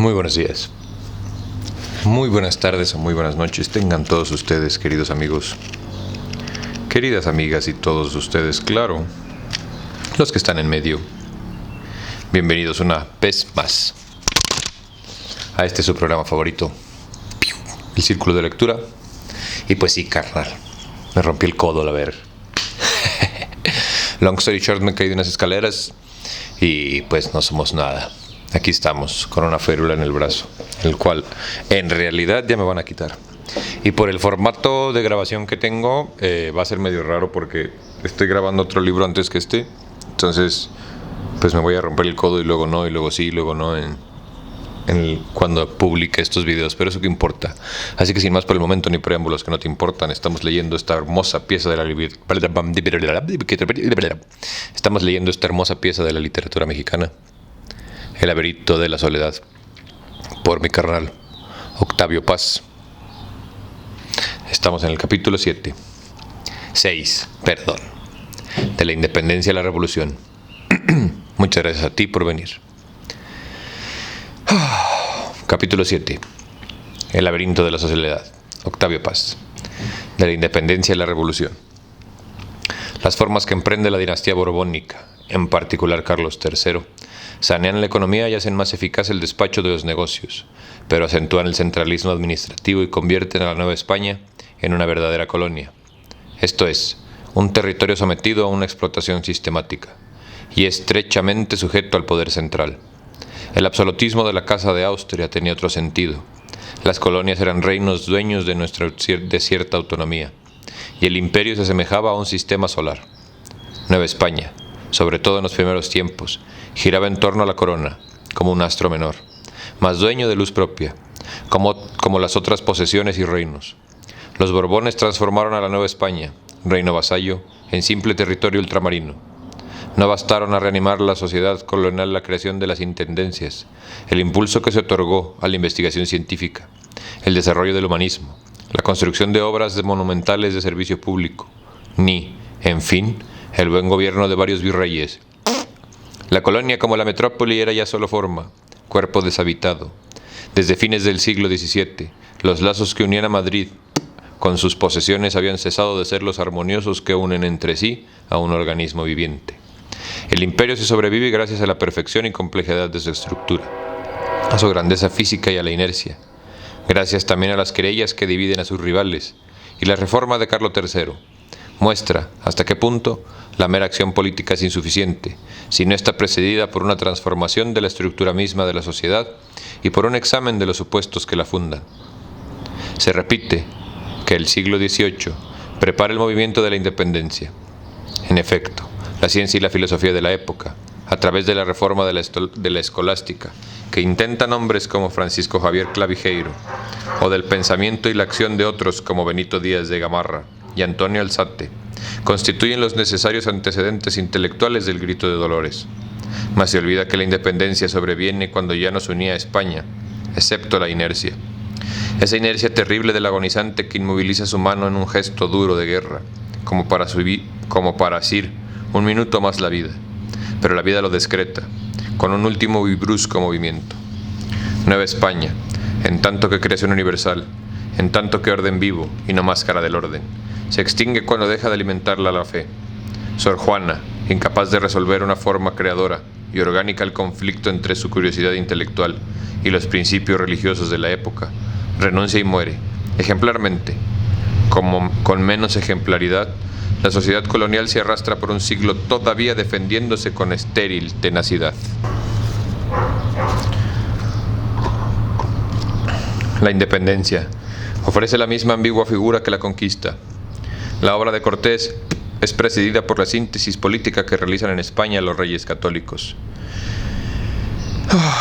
Muy buenos días, muy buenas tardes o muy buenas noches tengan todos ustedes, queridos amigos, queridas amigas y todos ustedes, claro, los que están en medio. Bienvenidos una vez más a este su programa favorito, el Círculo de Lectura. Y pues sí, carnal, me rompí el codo al ver. Long story short, me caí de unas escaleras y pues no somos nada. Aquí estamos, con una férula en el brazo, el cual en realidad ya me van a quitar. Y por el formato de grabación que tengo, va a ser medio raro porque estoy grabando otro libro antes que este. Entonces, pues me voy a romper el codo y luego no, y luego sí, y luego no cuando publique estos videos. Pero eso qué importa. Así que sin más por el momento ni preámbulos que no te importan, estamos leyendo esta hermosa pieza de la literatura mexicana, El laberinto de la soledad, por mi carnal Octavio Paz. Estamos en el capítulo 6, de la independencia a la revolución. Muchas gracias a ti por venir. Capítulo 7. El laberinto de la soledad, Octavio Paz. De la independencia a la revolución. Las formas que emprende la dinastía borbónica, en particular Carlos III, sanean la economía y hacen más eficaz el despacho de los negocios, pero acentúan el centralismo administrativo y convierten a la Nueva España en una verdadera colonia. Esto es, un territorio sometido a una explotación sistemática y estrechamente sujeto al poder central. El absolutismo de la Casa de Austria tenía otro sentido. Las colonias eran reinos dueños de nuestra cierta autonomía, y el imperio se asemejaba a un sistema solar. Nueva España, sobre todo en los primeros tiempos, giraba en torno a la corona, como un astro menor, más dueño de luz propia, como las otras posesiones y reinos. Los Borbones transformaron a la Nueva España, reino vasallo, en simple territorio ultramarino. No bastaron a reanimar la sociedad colonial la creación de las intendencias, el impulso que se otorgó a la investigación científica, el desarrollo del humanismo, la construcción de obras monumentales de servicio público, ni, en fin, el buen gobierno de varios virreyes. La colonia como la metrópoli era ya solo forma, cuerpo deshabitado. Desde fines del siglo XVII, los lazos que unían a Madrid con sus posesiones habían cesado de ser los armoniosos que unen entre sí a un organismo viviente. El imperio se sobrevive gracias a la perfección y complejidad de su estructura, a su grandeza física y a la inercia, gracias también a las querellas que dividen a sus rivales, y la reforma de Carlos III muestra hasta qué punto la mera acción política es insuficiente, si no está precedida por una transformación de la estructura misma de la sociedad y por un examen de los supuestos que la fundan. Se repite que el siglo XVIII prepara el movimiento de la independencia. En efecto, la ciencia y la filosofía de la época, a través de la reforma de la escolástica, que intentan hombres como Francisco Javier Clavijeiro, o del pensamiento y la acción de otros como Benito Díaz de Gamarra y Antonio Alzate, constituyen los necesarios antecedentes intelectuales del grito de Dolores. Mas se olvida que la independencia sobreviene cuando ya nos unía a España, excepto la inercia. Esa inercia terrible del agonizante que inmoviliza su mano en un gesto duro de guerra, como para asir un minuto más la vida, pero la vida lo descreta, con un último y brusco movimiento. Nueva España, en tanto que creación universal, en tanto que orden vivo y no máscara del orden, se extingue cuando deja de alimentarla la fe. Sor Juana, incapaz de resolver una forma creadora y orgánica el conflicto entre su curiosidad intelectual y los principios religiosos de la época, renuncia y muere, ejemplarmente. Con menos ejemplaridad, la sociedad colonial se arrastra por un siglo todavía defendiéndose con estéril tenacidad. La independencia ofrece la misma ambigua figura que la conquista. La obra de Cortés es presidida por la síntesis política que realizan en España los reyes católicos,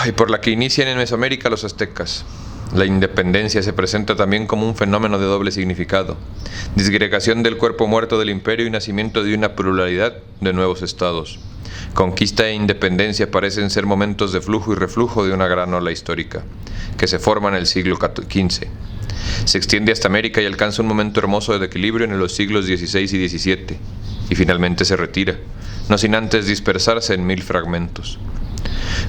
y por la que inician en Mesoamérica los aztecas. La independencia se presenta también como un fenómeno de doble significado, disgregación del cuerpo muerto del imperio y nacimiento de una pluralidad de nuevos estados. Conquista e independencia parecen ser momentos de flujo y reflujo de una gran ola histórica, que se forma en el siglo XV. Se extiende hasta América y alcanza un momento hermoso de equilibrio en los siglos XVI y XVII, y finalmente se retira, no sin antes dispersarse en 1000 fragmentos.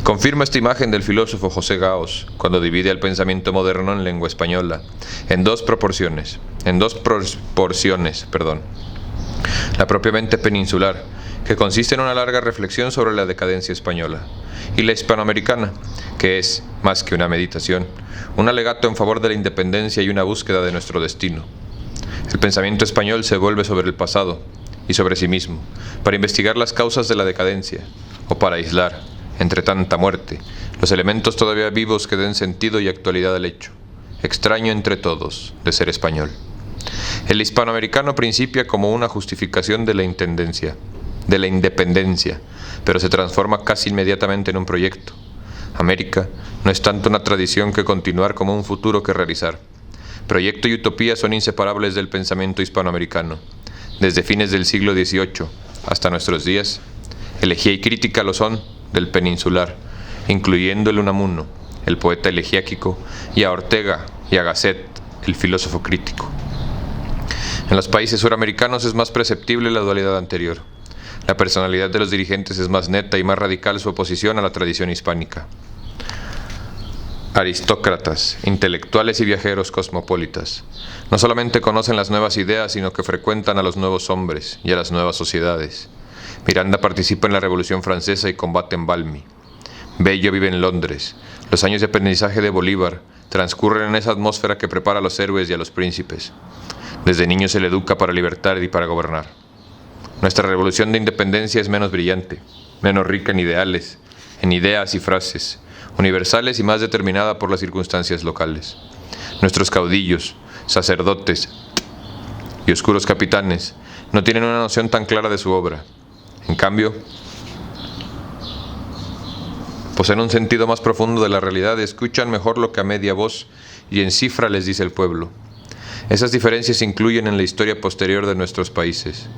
Confirma esta imagen del filósofo José Gaos cuando divide al pensamiento moderno en lengua española en dos proporciones. La propiamente peninsular, que consiste en una larga reflexión sobre la decadencia española, y la hispanoamericana, que es, más que una meditación, un alegato en favor de la independencia y una búsqueda de nuestro destino. El pensamiento español se vuelve sobre el pasado y sobre sí mismo, para investigar las causas de la decadencia, o para aislar, entre tanta muerte, los elementos todavía vivos que den sentido y actualidad al hecho, extraño entre todos, de ser español. El hispanoamericano principia como una justificación de la independencia, pero se transforma casi inmediatamente en un proyecto. América no es tanto una tradición que continuar como un futuro que realizar. Proyecto y utopía son inseparables del pensamiento hispanoamericano. Desde fines del siglo XVIII hasta nuestros días, elegía y crítica lo son del peninsular, incluyendo el Unamuno, el poeta elegiaco, y a Ortega y a Gasset, el filósofo crítico. En los países suramericanos es más perceptible la dualidad anterior. La personalidad de los dirigentes es más neta y más radical su oposición a la tradición hispánica. Aristócratas, intelectuales y viajeros cosmopolitas no solamente conocen las nuevas ideas, sino que frecuentan a los nuevos hombres y a las nuevas sociedades. Miranda participa en la Revolución Francesa y combate en Valmy. Bello vive en Londres. Los años de aprendizaje de Bolívar transcurren en esa atmósfera que prepara a los héroes y a los príncipes. Desde niño se le educa para libertar y para gobernar. Nuestra revolución de independencia es menos brillante, menos rica en ideales, en ideas y frases, universales y más determinada por las circunstancias locales. Nuestros caudillos, sacerdotes y oscuros capitanes no tienen una noción tan clara de su obra. En cambio, poseen un sentido más profundo de la realidad, escuchan mejor lo que a media voz y en cifra les dice el pueblo. Esas diferencias se incluyen en la historia posterior de nuestros países.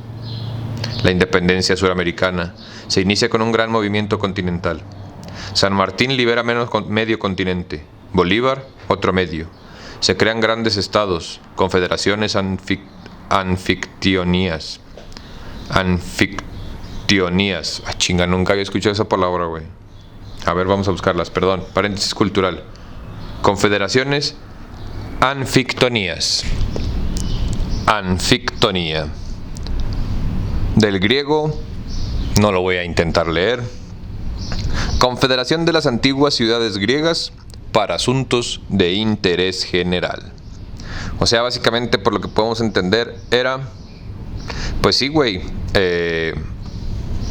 La independencia suramericana se inicia con un gran movimiento continental. San Martín libera medio continente, Bolívar otro medio. Se crean grandes estados, confederaciones anfictionías. Chinga, nunca había escuchado esa palabra, güey. A ver, vamos a buscarlas, perdón. Paréntesis cultural. Confederaciones anfictonías. Anfictonía. Del griego, no lo voy a intentar leer. Confederación de las antiguas ciudades griegas para asuntos de interés general. O sea, básicamente, por lo que podemos entender, era, pues sí, güey,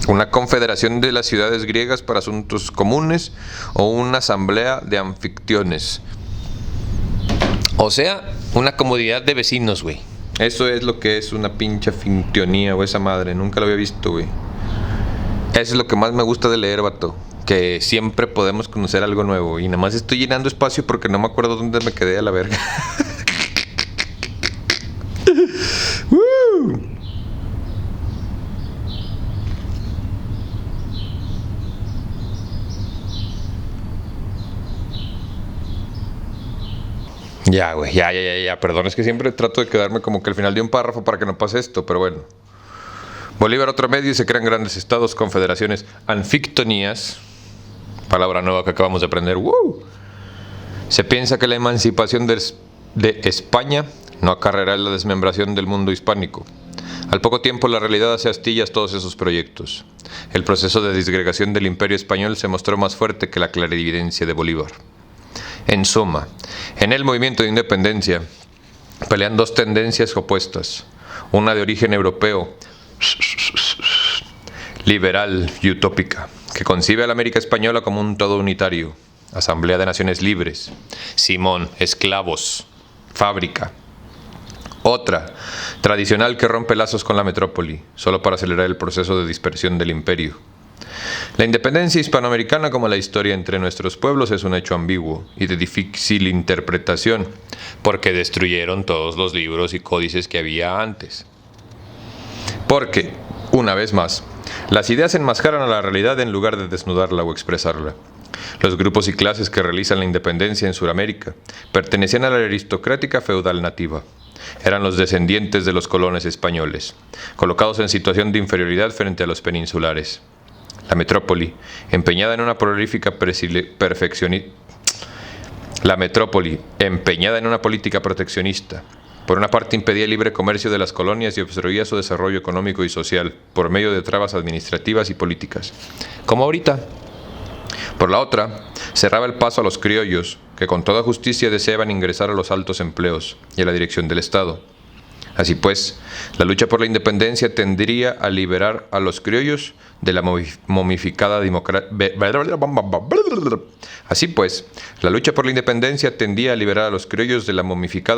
una confederación de las ciudades griegas para asuntos comunes o una asamblea de anfictiones. O sea, una comunidad de vecinos, güey. Eso es lo que es una pinche anfictionía o esa madre. Nunca lo había visto, güey. Eso es lo que más me gusta de leer, vato. Que siempre podemos conocer algo nuevo. Y nada más estoy llenando espacio porque no me acuerdo dónde me quedé a la verga. Ya, güey, ya. Perdón, es que siempre trato de quedarme como que al final de un párrafo para que no pase esto, pero bueno. Bolívar otro medio y se crean grandes estados, confederaciones anfictonías. Palabra nueva que acabamos de aprender. ¡Woo! Se piensa que la emancipación de España no acarreará la desmembración del mundo hispánico. Al poco tiempo la realidad hace astillas todos esos proyectos. El proceso de disgregación del imperio español se mostró más fuerte que la clarividencia de Bolívar. En suma, en el movimiento de independencia pelean dos tendencias opuestas, una de origen europeo, liberal y utópica, que concibe a la América española como un todo unitario, asamblea de naciones libres, Simón, esclavos, fábrica. Otra, tradicional, que rompe lazos con la metrópoli, solo para acelerar el proceso de dispersión del imperio. La independencia hispanoamericana, como la historia entre nuestros pueblos, es un hecho ambiguo y de difícil interpretación, porque destruyeron todos los libros y códices que había antes. Porque, una vez más, las ideas enmascaran a la realidad en lugar de desnudarla o expresarla. Los grupos y clases que realizan la independencia en Sudamérica pertenecían a la aristocrática feudal nativa. Eran los descendientes de los colonos españoles, colocados en situación de inferioridad frente a los peninsulares. La metrópoli, empeñada en una política proteccionista, por una parte impedía el libre comercio de las colonias y obstruía su desarrollo económico y social por medio de trabas administrativas y políticas, como ahorita. Por la otra, cerraba el paso a los criollos, que con toda justicia deseaban ingresar a los altos empleos y a la dirección del Estado. Así pues, la lucha por la independencia tendría a liberar a los criollos de la momificada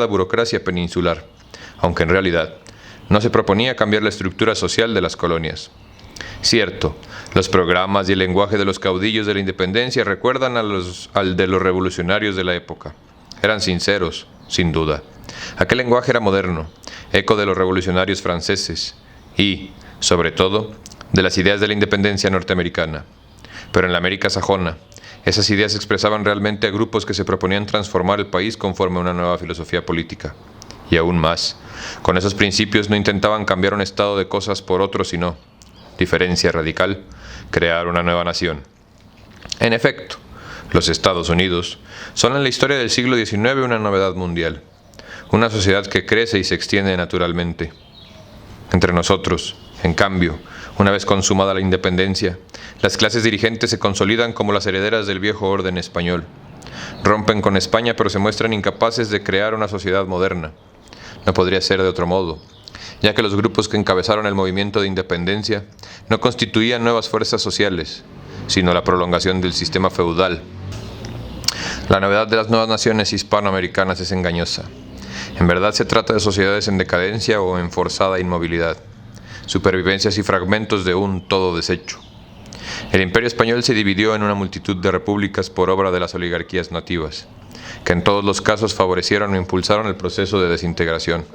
burocracia peninsular, aunque en realidad no se proponía cambiar la estructura social de las colonias. Cierto, los programas y el lenguaje de los caudillos de la independencia recuerdan al de los revolucionarios de la época. Eran sinceros, sin duda. Aquel lenguaje era moderno, eco de los revolucionarios franceses y, sobre todo, de las ideas de la independencia norteamericana. Pero en la América sajona, esas ideas expresaban realmente a grupos que se proponían transformar el país conforme a una nueva filosofía política. Y aún más, con esos principios no intentaban cambiar un estado de cosas por otro, sino, diferencia radical, crear una nueva nación. En efecto, los Estados Unidos son en la historia del siglo XIX una novedad mundial, una sociedad que crece y se extiende naturalmente. Entre nosotros, en cambio, una vez consumada la independencia, las clases dirigentes se consolidan como las herederas del viejo orden español. Rompen con España, pero se muestran incapaces de crear una sociedad moderna. No podría ser de otro modo, ya que los grupos que encabezaron el movimiento de independencia no constituían nuevas fuerzas sociales, sino la prolongación del sistema feudal. La novedad de las nuevas naciones hispanoamericanas es engañosa. En verdad se trata de sociedades en decadencia o en forzada inmovilidad, supervivencias y fragmentos de un todo deshecho. El imperio español se dividió en una multitud de repúblicas por obra de las oligarquías nativas, que en todos los casos favorecieron o impulsaron el proceso de desintegración.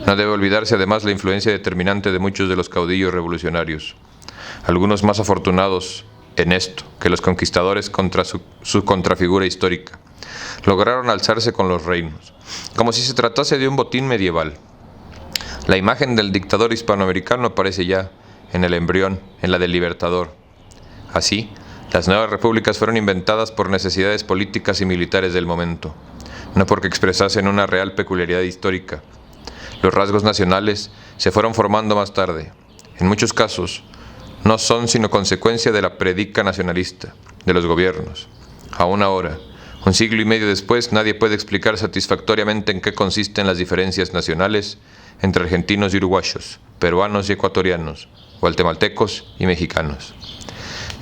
No debe olvidarse además la influencia determinante de muchos de los caudillos revolucionarios, algunos más afortunados en esto que los conquistadores contra su contrafigura histórica. Lograron alzarse con los reinos, como si se tratase de un botín medieval. La imagen del dictador hispanoamericano aparece ya en el embrión, en la del libertador. Así, las nuevas repúblicas fueron inventadas por necesidades políticas y militares del momento, no porque expresasen una real peculiaridad histórica. Los rasgos nacionales se fueron formando más tarde. En muchos casos, no son sino consecuencia de la predica nacionalista, de los gobiernos. Aún ahora, un siglo y medio después, nadie puede explicar satisfactoriamente en qué consisten las diferencias nacionales entre argentinos y uruguayos, peruanos y ecuatorianos, guatemaltecos y mexicanos.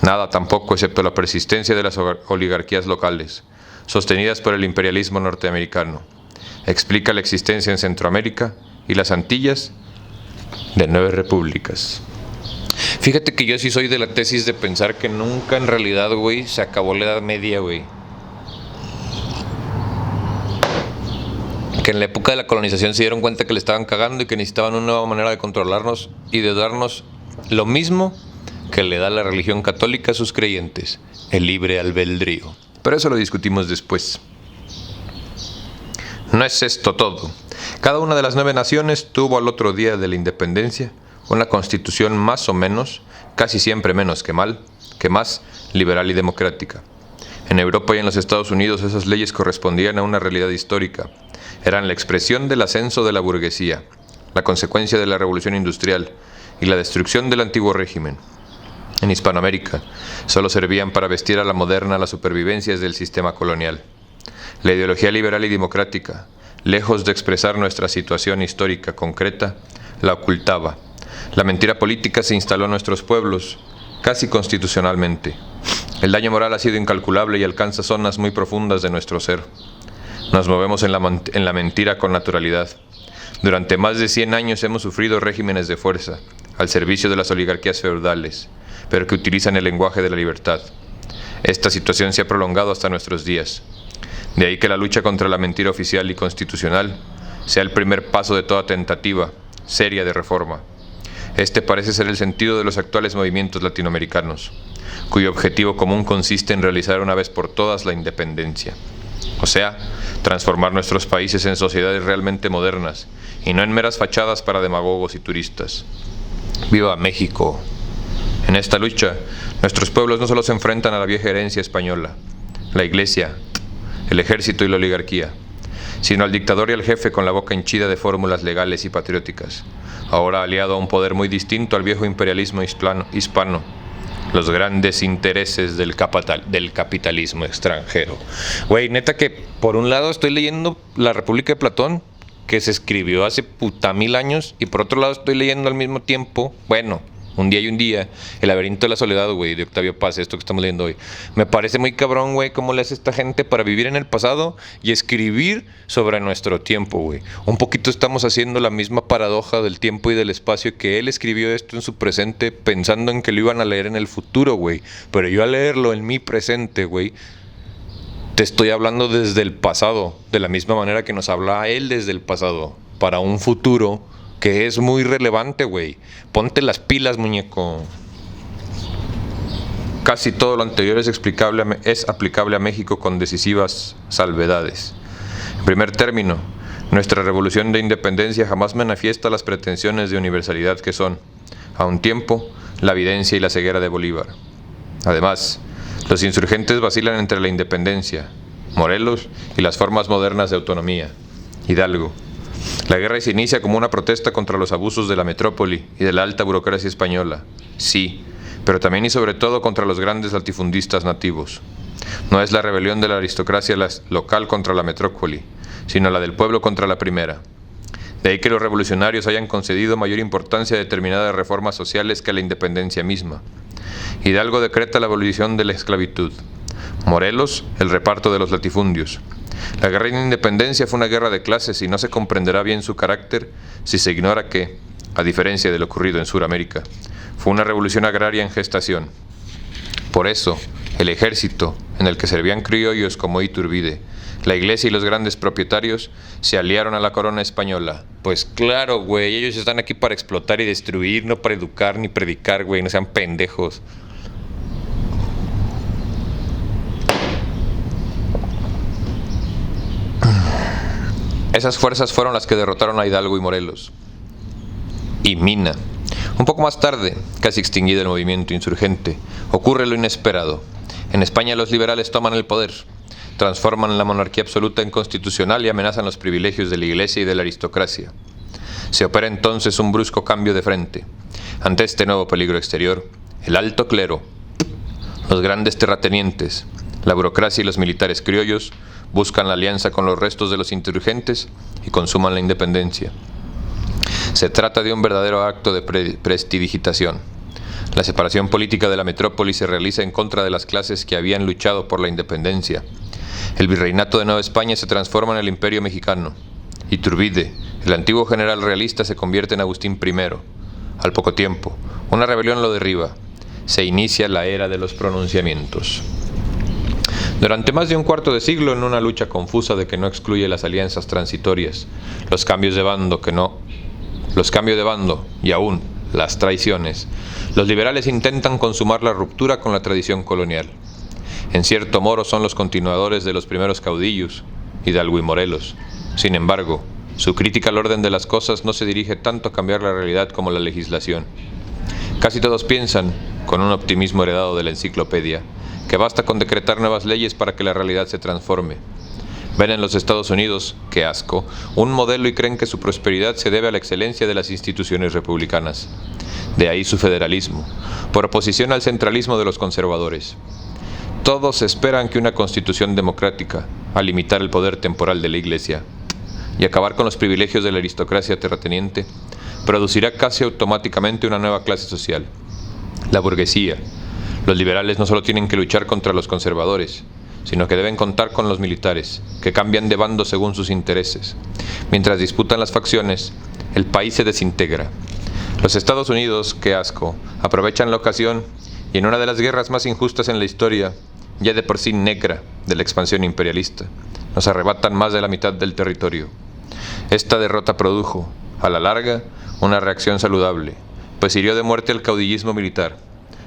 Nada tampoco excepto la persistencia de las oligarquías locales, sostenidas por el imperialismo norteamericano, explica la existencia en Centroamérica y las Antillas de 9 repúblicas. Fíjate que yo sí soy de la tesis de pensar que nunca en realidad, güey, se acabó la Edad Media, güey. Que en la época de la colonización se dieron cuenta que le estaban cagando y que necesitaban una nueva manera de controlarnos y de darnos lo mismo que le da la religión católica a sus creyentes, el libre albedrío. Pero eso lo discutimos después. No es esto todo. Cada una de las 9 naciones tuvo al otro día de la independencia una constitución más o menos, casi siempre menos que más, liberal y democrática. En Europa y en los Estados Unidos esas leyes correspondían a una realidad histórica. Eran la expresión del ascenso de la burguesía, la consecuencia de la revolución industrial y la destrucción del antiguo régimen. En Hispanoamérica, solo servían para vestir a la moderna las supervivencias del sistema colonial. La ideología liberal y democrática, lejos de expresar nuestra situación histórica concreta, la ocultaba. La mentira política se instaló en nuestros pueblos, casi constitucionalmente. El daño moral ha sido incalculable y alcanza zonas muy profundas de nuestro ser. Nos movemos en la mentira con naturalidad. Durante más de 100 años hemos sufrido regímenes de fuerza, al servicio de las oligarquías feudales, pero que utilizan el lenguaje de la libertad. Esta situación se ha prolongado hasta nuestros días. De ahí que la lucha contra la mentira oficial y constitucional sea el primer paso de toda tentativa seria de reforma. Este parece ser el sentido de los actuales movimientos latinoamericanos, cuyo objetivo común consiste en realizar una vez por todas la independencia. O sea, transformar nuestros países en sociedades realmente modernas y no en meras fachadas para demagogos y turistas. ¡Viva México! En esta lucha, nuestros pueblos no solo se enfrentan a la vieja herencia española, la Iglesia, el ejército y la oligarquía, sino al dictador y al jefe con la boca henchida de fórmulas legales y patrióticas, ahora aliado a un poder muy distinto al viejo imperialismo hispano, los grandes intereses del capitalismo extranjero. Güey, neta que por un lado estoy leyendo La República de Platón, que se escribió hace puta 1000 años, y por otro lado estoy leyendo al mismo tiempo, bueno, Un día y un día, El laberinto de la soledad, güey, de Octavio Paz, esto que estamos leyendo hoy. Me parece muy cabrón, güey, cómo le hace esta gente para vivir en el pasado y escribir sobre nuestro tiempo, güey. Un poquito estamos haciendo la misma paradoja del tiempo y del espacio, que él escribió esto en su presente pensando en que lo iban a leer en el futuro, güey. Pero yo al leerlo en mi presente, güey, te estoy hablando desde el pasado, de la misma manera que nos habla él desde el pasado, para un futuro que es muy relevante, güey. Ponte las pilas, muñeco. Casi todo lo anterior es aplicable a México con decisivas salvedades. En primer término, nuestra revolución de independencia jamás manifiesta las pretensiones de universalidad que son, a un tiempo, la evidencia y la ceguera de Bolívar. Además, los insurgentes vacilan entre la independencia, Morelos, y las formas modernas de autonomía, Hidalgo. La guerra se inicia como una protesta contra los abusos de la metrópoli y de la alta burocracia española, sí, pero también y sobre todo contra los grandes latifundistas nativos. No es la rebelión de la aristocracia local contra la metrópoli, sino la del pueblo contra la primera. De ahí que los revolucionarios hayan concedido mayor importancia a determinadas reformas sociales que a la independencia misma. Hidalgo decreta la abolición de la esclavitud. Morelos, el reparto de los latifundios. La guerra de independencia fue una guerra de clases y no se comprenderá bien su carácter si se ignora que, a diferencia de lo ocurrido en Sudamérica, fue una revolución agraria en gestación. Por eso, el ejército, en el que servían criollos como Iturbide, la iglesia y los grandes propietarios, se aliaron a la corona española. Pues claro, güey, ellos están aquí para explotar y destruir, no para educar ni predicar, güey, no sean pendejos. Esas fuerzas fueron las que derrotaron a Hidalgo y Morelos. Y Mina. Un poco más tarde, casi extinguido el movimiento insurgente, ocurre lo inesperado. En España los liberales toman el poder, transforman la monarquía absoluta en constitucional y amenazan los privilegios de la iglesia y de la aristocracia. Se opera entonces un brusco cambio de frente. Ante este nuevo peligro exterior, el alto clero, los grandes terratenientes, la burocracia y los militares criollos buscan la alianza con los restos de los insurgentes y consuman la independencia. Se trata de un verdadero acto de prestidigitación. La separación política de la metrópoli se realiza en contra de las clases que habían luchado por la independencia. El virreinato de Nueva España se transforma en el imperio mexicano. Iturbide, el antiguo general realista, se convierte en Agustín I. Al poco tiempo, una rebelión lo derriba. Se inicia la era de los pronunciamientos. Durante más de un cuarto de siglo, en una lucha confusa de que no excluye las alianzas transitorias, los cambios de bando y aún las traiciones, los liberales intentan consumar la ruptura con la tradición colonial. En cierto modo son los continuadores de los primeros caudillos, Hidalgo y Morelos. Sin embargo, su crítica al orden de las cosas no se dirige tanto a cambiar la realidad como la legislación. Casi todos piensan, con un optimismo heredado de la enciclopedia, que basta con decretar nuevas leyes para que la realidad se transforme. Ven en los Estados Unidos, qué asco, un modelo y creen que su prosperidad se debe a la excelencia de las instituciones republicanas. De ahí su federalismo, por oposición al centralismo de los conservadores. Todos esperan que una constitución democrática, al limitar el poder temporal de la Iglesia y acabar con los privilegios de la aristocracia terrateniente, producirá casi automáticamente una nueva clase social, la burguesía. Los liberales no solo tienen que luchar contra los conservadores, sino que deben contar con los militares, que cambian de bando según sus intereses. Mientras disputan las facciones, el país se desintegra. Los Estados Unidos, qué asco, aprovechan la ocasión y en una de las guerras más injustas en la historia, ya de por sí negra, de la expansión imperialista, nos arrebatan más de la mitad del territorio. Esta derrota produjo, a la larga, una reacción saludable, pues hirió de muerte al caudillismo militar,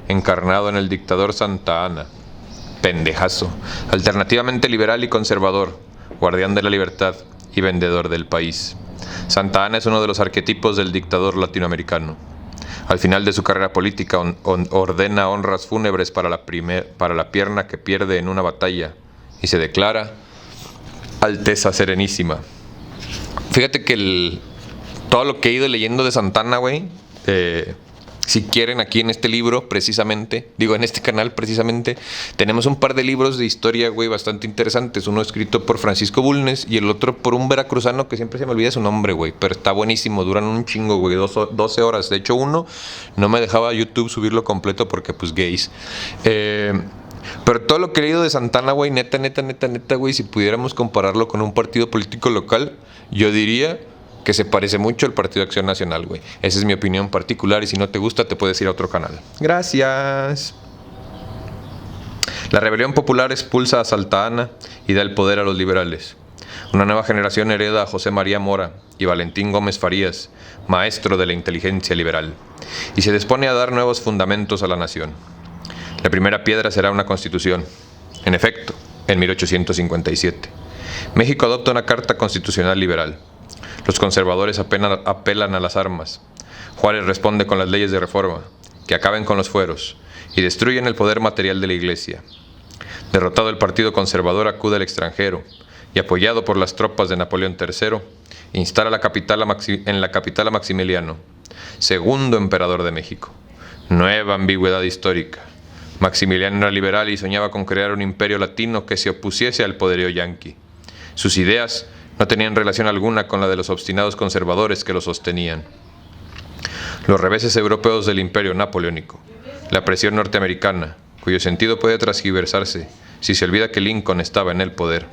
encarnado en el dictador Santa Anna, pendejazo, alternativamente liberal y conservador, guardián de la libertad y vendedor del país. Santa Anna es uno de los arquetipos del dictador latinoamericano. Al final de su carrera política ordena honras fúnebres para la pierna que pierde en una batalla y se declara Alteza Serenísima. Fíjate que todo lo que he ido leyendo de Santana, güey, si quieren, aquí en este libro, precisamente, en este canal, precisamente, tenemos un par de libros de historia, güey, bastante interesantes. Uno escrito por Francisco Bulnes y el otro por un veracruzano que siempre se me olvida su nombre, güey, pero está buenísimo, duran un chingo, güey, 12 horas. De hecho, uno no me dejaba YouTube subirlo completo porque, pues, gays. Pero todo lo que he leído de Santana, güey, neta, güey, si pudiéramos compararlo con un partido político local, yo diría que se parece mucho al Partido Acción Nacional, güey. Esa es mi opinión particular y si no te gusta te puedes ir a otro canal. Gracias. La rebelión popular expulsa a Santa Anna y da el poder a los liberales. Una nueva generación hereda a José María Mora y Valentín Gómez Farías, maestro de la inteligencia liberal, y se dispone a dar nuevos fundamentos a la nación. La primera piedra será una constitución. En efecto, en 1857, México adopta una carta constitucional liberal. Los conservadores apelan a las armas. Juárez responde con las leyes de reforma, que acaben con los fueros y destruyen el poder material de la Iglesia. Derrotado el Partido Conservador acude al extranjero y apoyado por las tropas de Napoleón III, instala en la capital a Maximiliano, segundo emperador de México. Nueva ambigüedad histórica. Maximiliano era liberal y soñaba con crear un imperio latino que se opusiese al poderío yanqui. Sus ideas no tenían relación alguna con la de los obstinados conservadores que lo sostenían. Los reveses europeos del imperio napoleónico, la presión norteamericana, cuyo sentido puede transgiversarse si se olvida que Lincoln estaba en el poder,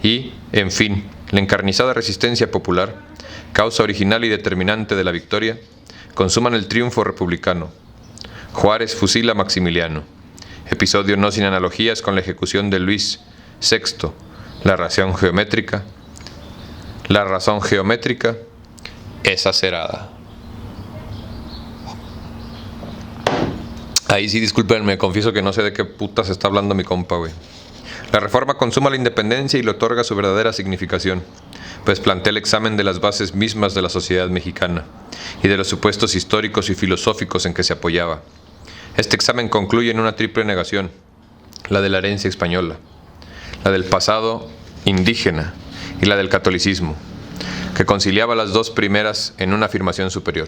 y, en fin, la encarnizada resistencia popular, causa original y determinante de la victoria, consuman el triunfo republicano. Juárez fusila a Maximiliano. Episodio no sin analogías con la ejecución de Luis VI, la razón geométrica es acerada. Ahí sí, discúlpenme, confieso que no sé de qué putas está hablando mi compa, güey. La reforma consuma la independencia y le otorga su verdadera significación, pues plantea el examen de las bases mismas de la sociedad mexicana y de los supuestos históricos y filosóficos en que se apoyaba. Este examen concluye en una triple negación: la de la herencia española, la del pasado indígena y la del catolicismo, que conciliaba las dos primeras en una afirmación superior.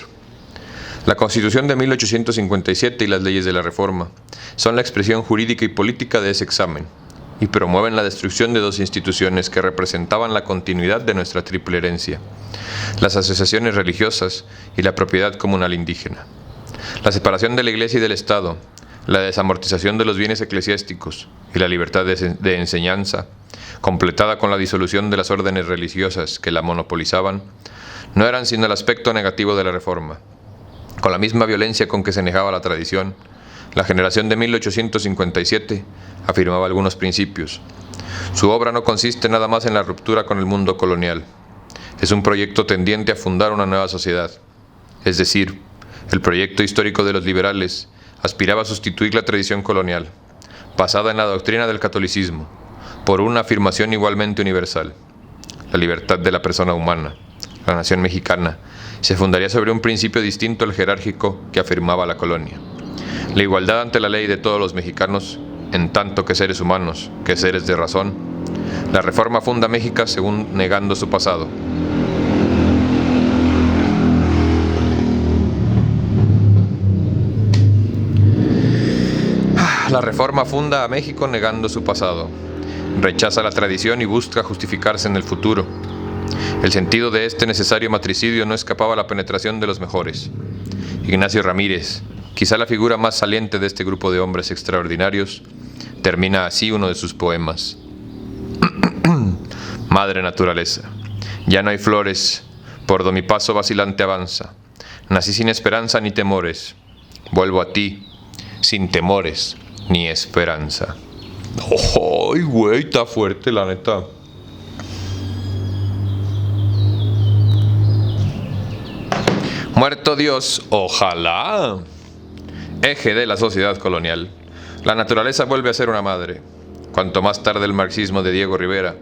La Constitución de 1857 y las leyes de la Reforma son la expresión jurídica y política de ese examen, y promueven la destrucción de dos instituciones que representaban la continuidad de nuestra triple herencia: las asociaciones religiosas y la propiedad comunal indígena. La separación de la Iglesia y del Estado, la desamortización de los bienes eclesiásticos y la libertad de enseñanza, completada con la disolución de las órdenes religiosas que la monopolizaban, no eran sino el aspecto negativo de la Reforma. Con la misma violencia con que se negaba la tradición, la generación de 1857 afirmaba algunos principios. Su obra no consiste nada más en la ruptura con el mundo colonial. Es un proyecto tendiente a fundar una nueva sociedad. Es decir, el proyecto histórico de los liberales aspiraba a sustituir la tradición colonial, basada en la doctrina del catolicismo, por una afirmación igualmente universal: la libertad de la persona humana. La nación mexicana se fundaría sobre un principio distinto al jerárquico que afirmaba la colonia: la igualdad ante la ley de todos los mexicanos, en tanto que seres humanos, que seres de razón. La Reforma funda México según negando su pasado. La Reforma funda a México negando su pasado. Rechaza la tradición y busca justificarse en el futuro. El sentido de este necesario matricidio no escapaba a la penetración de los mejores. Ignacio Ramírez, quizá la figura más saliente de este grupo de hombres extraordinarios, termina así uno de sus poemas. Madre naturaleza, ya no hay flores, por do mi paso vacilante avanza. Nací sin esperanza ni temores, vuelvo a ti, sin temores ni esperanza. ¡Ay, güey! Está fuerte, la neta. Muerto Dios, ojalá. Eje de la sociedad colonial. La naturaleza vuelve a ser una madre. Cuanto más tarde el marxismo de Diego Rivera,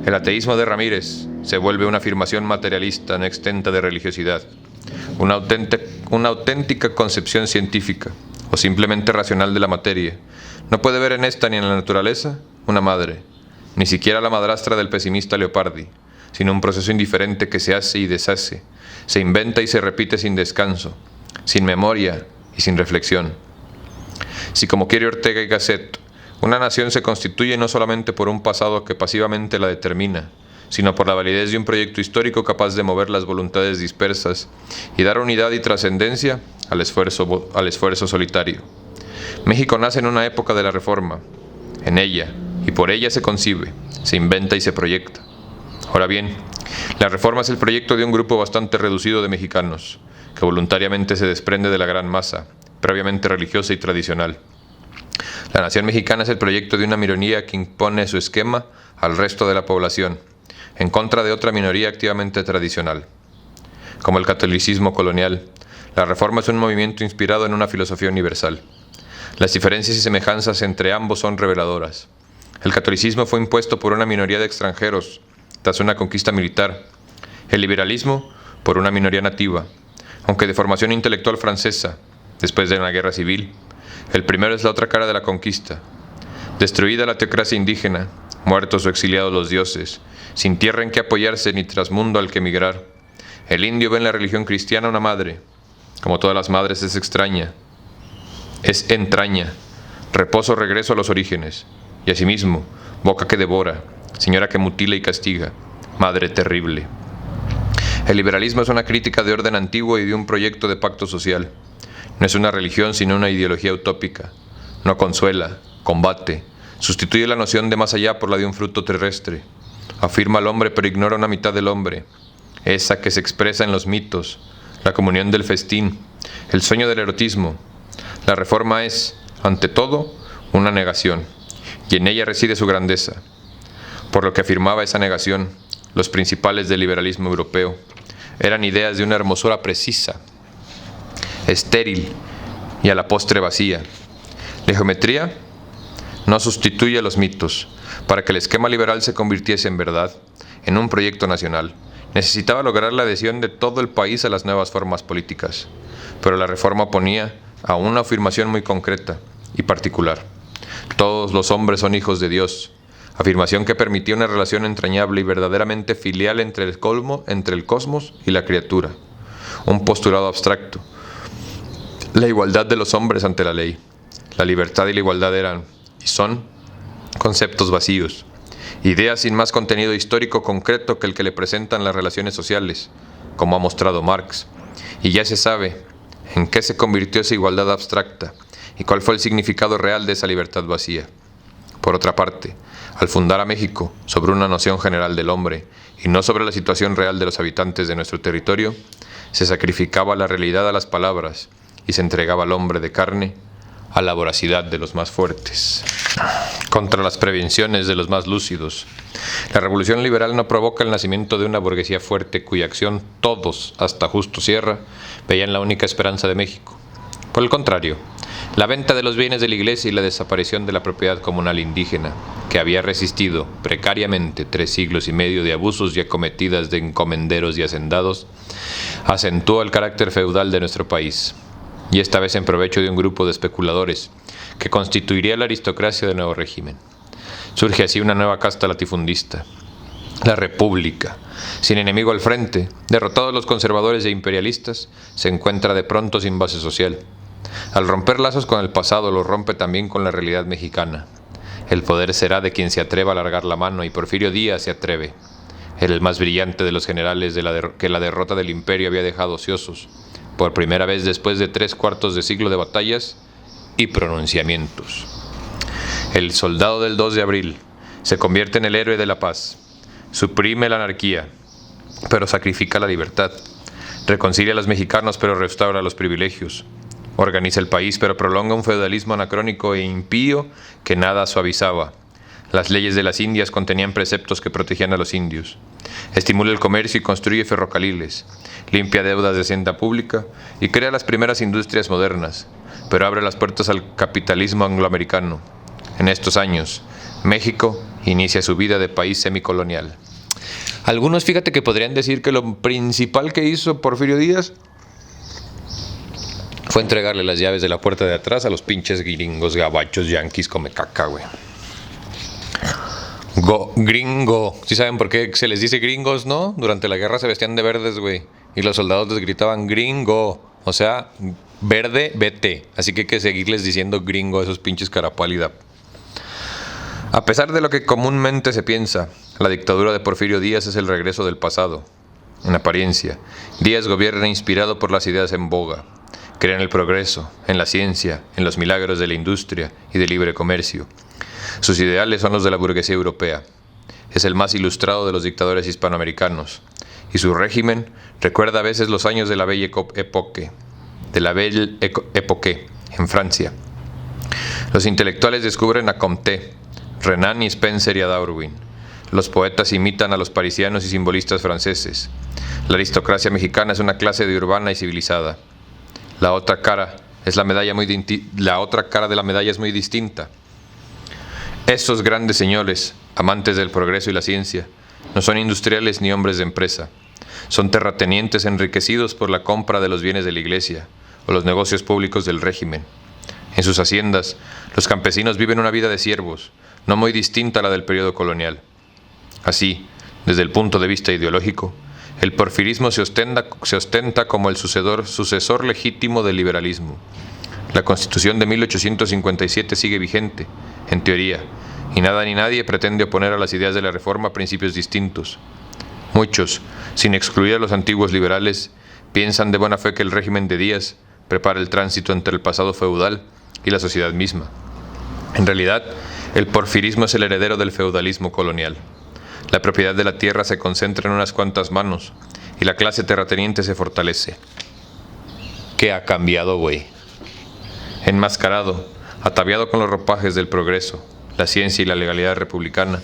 el ateísmo de Ramírez, se vuelve una afirmación materialista no exenta de religiosidad. una auténtica concepción científica o simplemente racional de la materia. No puede ver en esta ni en la naturaleza una madre, ni siquiera la madrastra del pesimista Leopardi, sino un proceso indiferente que se hace y deshace, se inventa y se repite sin descanso, sin memoria y sin reflexión. Si, como quiere Ortega y Gasset, una nación se constituye no solamente por un pasado que pasivamente la determina, sino por la validez de un proyecto histórico capaz de mover las voluntades dispersas y dar unidad y trascendencia al esfuerzo solitario. México nace en una época de la Reforma. En ella, y por ella se concibe, se inventa y se proyecta. Ahora bien, la Reforma es el proyecto de un grupo bastante reducido de mexicanos, que voluntariamente se desprende de la gran masa, previamente religiosa y tradicional. La nación mexicana es el proyecto de una minoría que impone su esquema al resto de la población, en contra de otra minoría activamente tradicional. Como el catolicismo colonial, la Reforma es un movimiento inspirado en una filosofía universal. Las diferencias y semejanzas entre ambos son reveladoras. El catolicismo fue impuesto por una minoría de extranjeros tras una conquista militar. El liberalismo por una minoría nativa, aunque de formación intelectual francesa, después de una guerra civil. El primero es la otra cara de la conquista. Destruida la teocracia indígena, muertos o exiliados los dioses, sin tierra en que apoyarse ni trasmundo al que emigrar, el indio ve en la religión cristiana una madre. Como todas las madres es extraña, es entraña, reposo, regreso a los orígenes, y asimismo, boca que devora, señora que mutila y castiga, madre terrible. El liberalismo es una crítica de orden antiguo y de un proyecto de pacto social. No es una religión sino una ideología utópica. No consuela, combate, sustituye la noción de más allá por la de un fruto terrestre. Afirma al hombre pero ignora una mitad del hombre, esa que se expresa en los mitos, la comunión del festín, el sueño del erotismo. La Reforma es, ante todo, una negación, y en ella reside su grandeza. Por lo que afirmaba esa negación, los principales del liberalismo europeo eran ideas de una hermosura precisa, estéril y a la postre vacía. La geometría no sustituye a los mitos. Para que el esquema liberal se convirtiese en verdad, en un proyecto nacional, necesitaba lograr la adhesión de todo el país a las nuevas formas políticas. Pero la Reforma ponía a una afirmación muy concreta y particular. Todos los hombres son hijos de Dios. Afirmación que permitía una relación entrañable y verdaderamente filial entre el cosmos y la criatura. Un postulado abstracto. La igualdad de los hombres ante la ley. La libertad y la igualdad eran, y son, conceptos vacíos. Ideas sin más contenido histórico concreto que el que le presentan las relaciones sociales, como ha mostrado Marx. Y ya se sabe en qué se convirtió esa igualdad abstracta y cuál fue el significado real de esa libertad vacía. Por otra parte, al fundar a México sobre una noción general del hombre y no sobre la situación real de los habitantes de nuestro territorio, se sacrificaba la realidad a las palabras y se entregaba al hombre de carne a la voracidad de los más fuertes, contra las prevenciones de los más lúcidos. La revolución liberal no provoca el nacimiento de una burguesía fuerte cuya acción todos, hasta Justo Sierra, veían la única esperanza de México. Por el contrario, la venta de los bienes de la Iglesia y la desaparición de la propiedad comunal indígena, que había resistido precariamente 3 siglos y medio de abusos y acometidas de encomenderos y hacendados, acentuó el carácter feudal de nuestro país, y esta vez en provecho de un grupo de especuladores que constituiría la aristocracia del nuevo régimen. Surge así una nueva casta latifundista, la República. Sin enemigo al frente, derrotados los conservadores e imperialistas, se encuentra de pronto sin base social. Al romper lazos con el pasado, lo rompe también con la realidad mexicana. El poder será de quien se atreva a alargar la mano, y Porfirio Díaz se atreve. Era el más brillante de los generales que la derrota del imperio había dejado ociosos, por primera vez después de 3/4 de siglo de batallas y pronunciamientos. El soldado del 2 de abril se convierte en el héroe de la paz, suprime la anarquía, pero sacrifica la libertad, reconcilia a los mexicanos, pero restaura los privilegios, organiza el país, pero prolonga un feudalismo anacrónico e impío que nada suavizaba. Las leyes de las Indias contenían preceptos que protegían a los indios. Estimula el comercio y construye ferrocarriles, limpia deudas de hacienda pública y crea las primeras industrias modernas, pero abre las puertas al capitalismo angloamericano. En estos años, México inicia su vida de país semicolonial. Algunos, fíjate, que podrían decir que lo principal que hizo Porfirio Díaz fue entregarle las llaves de la puerta de atrás a los pinches gringos, gabachos, yanquis, come caca, güey. Gringo. ¿Sí saben por qué se les dice gringos, no? Durante la guerra se vestían de verdes, güey. Y los soldados les gritaban gringo. O sea, verde, vete. Así que hay que seguirles diciendo gringo a esos pinches carapálida. A pesar de lo que comúnmente se piensa, la dictadura de Porfirio Díaz es el regreso del pasado. En apariencia, Díaz gobierna inspirado por las ideas en boga. Cree en el progreso, en la ciencia, en los milagros de la industria y del libre comercio. Sus ideales son los de la burguesía europea. Es el más ilustrado de los dictadores hispanoamericanos. Y su régimen recuerda a veces los años de la Belle Époque, en Francia. Los intelectuales descubren a Comte, Renan y Spencer y a Darwin. Los poetas imitan a los parisianos y simbolistas franceses. La aristocracia mexicana es una clase de urbana y civilizada. La otra cara de la medalla es muy distinta. Estos grandes señores, amantes del progreso y la ciencia, no son industriales ni hombres de empresa. Son terratenientes enriquecidos por la compra de los bienes de la iglesia o los negocios públicos del régimen. En sus haciendas, los campesinos viven una vida de siervos, no muy distinta a la del periodo colonial. Así, desde el punto de vista ideológico, el porfirismo se ostenta como el sucesor legítimo del liberalismo. La Constitución de 1857 sigue vigente, en teoría, y nada ni nadie pretende oponer a las ideas de la Reforma principios distintos. Muchos, sin excluir a los antiguos liberales, piensan de buena fe que el régimen de Díaz prepara el tránsito entre el pasado feudal y la sociedad misma. En realidad, el porfirismo es el heredero del feudalismo colonial. La propiedad de la tierra se concentra en unas cuantas manos y la clase terrateniente se fortalece. ¿Qué ha cambiado, güey? Enmascarado, ataviado con los ropajes del progreso, la ciencia y la legalidad republicana,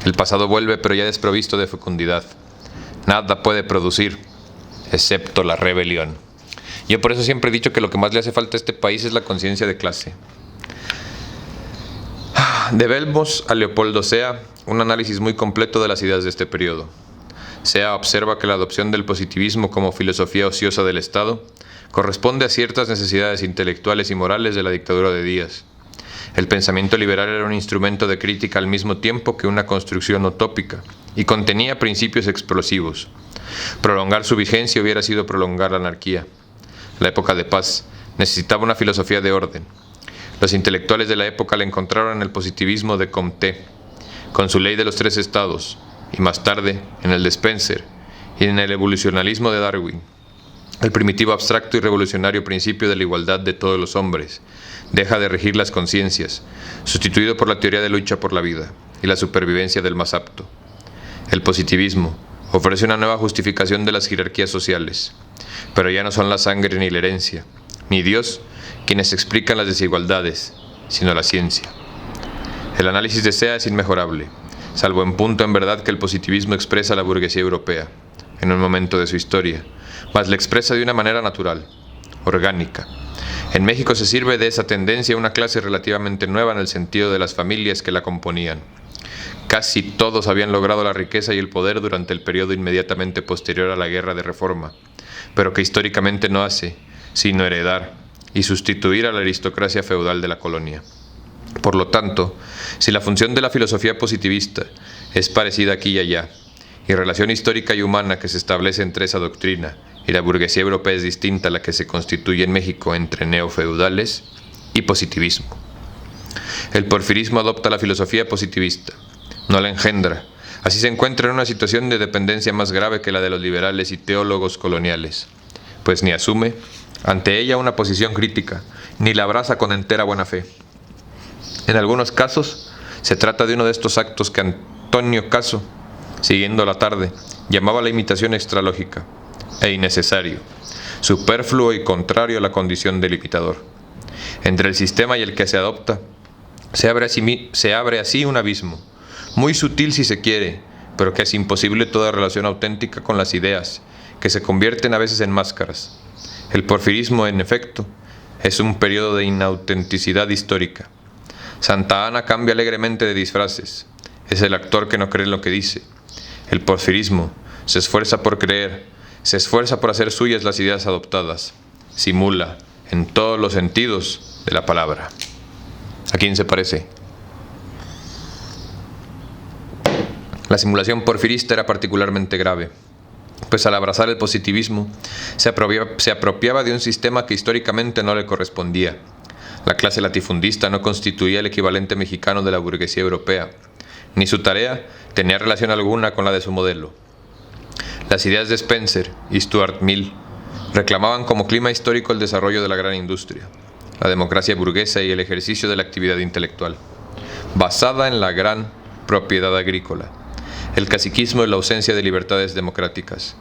el pasado vuelve pero ya desprovisto de fecundidad. Nada puede producir, excepto la rebelión. Yo por eso siempre he dicho que lo que más le hace falta a este país es la conciencia de clase. Debemos a Leopoldo Sea un análisis muy completo de las ideas de este periodo. Sea observa que la adopción del positivismo como filosofía ociosa del Estado corresponde a ciertas necesidades intelectuales y morales de la dictadura de Díaz. El pensamiento liberal era un instrumento de crítica al mismo tiempo que una construcción utópica y contenía principios explosivos. Prolongar su vigencia hubiera sido prolongar la anarquía. La época de paz necesitaba una filosofía de orden. Los intelectuales de la época la encontraron en el positivismo de Comte, con su ley de los tres estados, y más tarde en el de Spencer y en el evolucionalismo de Darwin. El primitivo abstracto y revolucionario principio de la igualdad de todos los hombres deja de regir las conciencias, sustituido por la teoría de lucha por la vida y la supervivencia del más apto. El positivismo ofrece una nueva justificación de las jerarquías sociales, pero ya no son la sangre ni la herencia, ni Dios quienes explican las desigualdades, sino la ciencia. El análisis de Sea es inmejorable, salvo en punto en verdad que el positivismo expresa a la burguesía europea, en un momento de su historia, mas la expresa de una manera natural, orgánica. En México se sirve de esa tendencia una clase relativamente nueva en el sentido de las familias que la componían. Casi todos habían logrado la riqueza y el poder durante el periodo inmediatamente posterior a la Guerra de Reforma, pero que históricamente no hace, sino heredar y sustituir a la aristocracia feudal de la colonia. Por lo tanto, si la función de la filosofía positivista es parecida aquí y allá, y relación histórica y humana que se establece entre esa doctrina y la burguesía europea es distinta a la que se constituye en México entre neofeudales y positivismo. El porfirismo adopta la filosofía positivista, no la engendra. Así se encuentra en una situación de dependencia más grave que la de los liberales y teólogos coloniales, pues ni asume ante ella una posición crítica, ni la abraza con entera buena fe. En algunos casos, se trata de uno de estos actos que Antonio Caso, siguiendo la tarde, llamaba la imitación extralógica, e innecesario, superfluo y contrario a la condición del imitador. Entre el sistema y el que se adopta, se abre así un abismo, muy sutil si se quiere, pero que es imposible toda relación auténtica con las ideas, que se convierten a veces en máscaras. El porfirismo, en efecto, es un periodo de inautenticidad histórica. Santa Anna cambia alegremente de disfraces. Es el actor que no cree en lo que dice. El porfirismo se esfuerza por creer, se esfuerza por hacer suyas las ideas adoptadas. Simula, en todos los sentidos de la palabra. ¿A quién se parece? La simulación porfirista era particularmente grave, pues al abrazar el positivismo se apropiaba de un sistema que históricamente no le correspondía. La clase latifundista no constituía el equivalente mexicano de la burguesía europea, ni su tarea tenía relación alguna con la de su modelo. Las ideas de Spencer y Stuart Mill reclamaban como clima histórico el desarrollo de la gran industria, la democracia burguesa y el ejercicio de la actividad intelectual, basada en la gran propiedad agrícola, el caciquismo y la ausencia de libertades democráticas.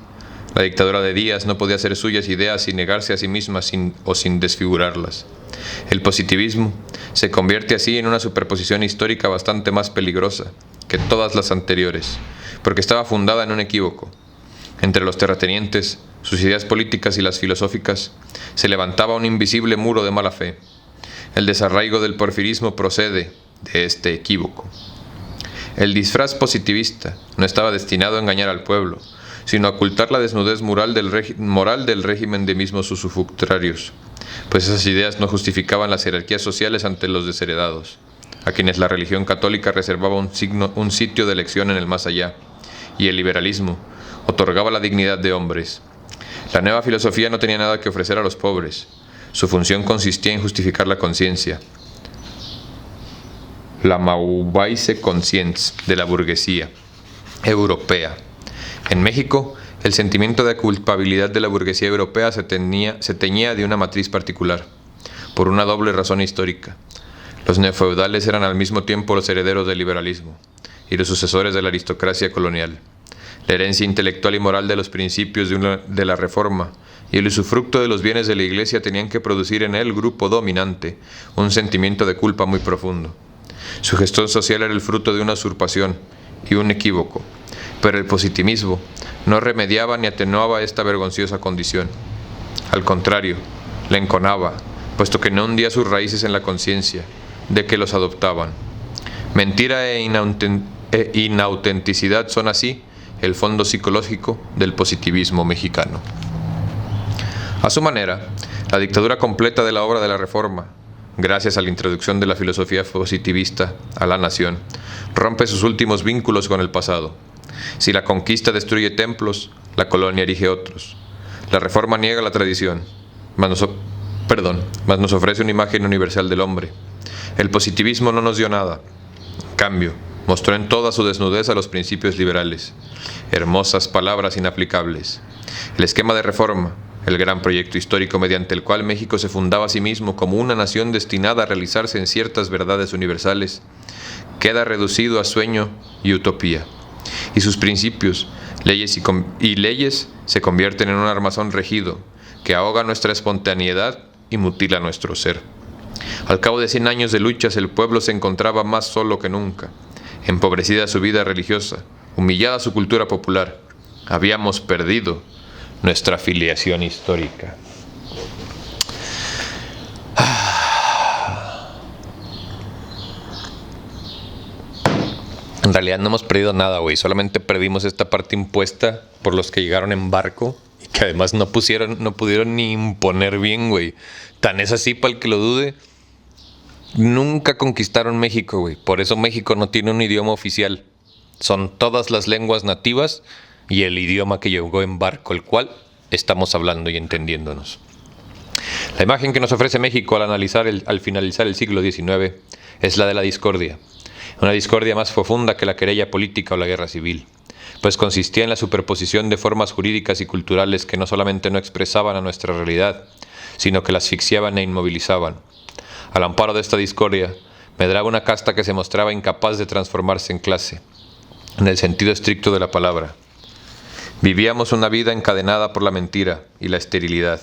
La dictadura de Díaz no podía hacer suyas ideas sin negarse a sí misma o sin desfigurarlas. El positivismo se convierte así en una superposición histórica bastante más peligrosa que todas las anteriores, porque estaba fundada en un equívoco. Entre los terratenientes, sus ideas políticas y las filosóficas, se levantaba un invisible muro de mala fe. El desarraigo del porfirismo procede de este equívoco. El disfraz positivista no estaba destinado a engañar al pueblo, sino a ocultar la desnudez moral del régimen de mismos sus usufructuarios, pues esas ideas no justificaban las jerarquías sociales ante los desheredados, a quienes la religión católica reservaba un sitio de elección en el más allá, y el liberalismo otorgaba la dignidad de hombres. La nueva filosofía no tenía nada que ofrecer a los pobres. Su función consistía en justificar la conciencia, la mauvaise conscience de la burguesía europea. En México, el sentimiento de culpabilidad de la burguesía europea se teñía de una matriz particular, por una doble razón histórica. Los neofeudales eran al mismo tiempo los herederos del liberalismo y los sucesores de la aristocracia colonial. La herencia intelectual y moral de los principios de la Reforma y el usufructo de los bienes de la Iglesia tenían que producir en el grupo dominante un sentimiento de culpa muy profundo. Su gestión social era el fruto de una usurpación y un equívoco, pero el positivismo no remediaba ni atenuaba esta vergonzosa condición. Al contrario, la enconaba, puesto que no hundía sus raíces en la conciencia de que los adoptaban. Mentira e inautenticidad son así el fondo psicológico del positivismo mexicano. A su manera, la dictadura completa de la obra de la Reforma, gracias a la introducción de la filosofía positivista a la nación, rompe sus últimos vínculos con el pasado. Si la conquista destruye templos, la colonia erige otros. La Reforma niega la tradición, mas nos ofrece una imagen universal del hombre. El positivismo no nos dio nada. En cambio, mostró en toda su desnudez a los principios liberales. Hermosas palabras inaplicables. El esquema de reforma, el gran proyecto histórico mediante el cual México se fundaba a sí mismo como una nación destinada a realizarse en ciertas verdades universales, queda reducido a sueño y utopía. Y sus principios, leyes se convierten en un armazón regido que ahoga nuestra espontaneidad y mutila nuestro ser. Al cabo de 100 años de luchas, el pueblo se encontraba más solo que nunca, empobrecida su vida religiosa, humillada su cultura popular. Habíamos perdido nuestra filiación histórica. En realidad no hemos perdido nada, güey. Solamente perdimos esta parte impuesta por los que llegaron en barco y que además no pudieron ni imponer bien, güey. Tan es así, para el que lo dude, nunca conquistaron México, güey. Por eso México no tiene un idioma oficial. Son todas las lenguas nativas y el idioma que llegó en barco, el cual estamos hablando y entendiéndonos. La imagen que nos ofrece México al finalizar el siglo XIX es la de la discordia. Una discordia más profunda que la querella política o la guerra civil, pues consistía en la superposición de formas jurídicas y culturales que no solamente no expresaban a nuestra realidad, sino que la asfixiaban e inmovilizaban. Al amparo de esta discordia, medraba una casta que se mostraba incapaz de transformarse en clase, en el sentido estricto de la palabra. Vivíamos una vida encadenada por la mentira y la esterilidad.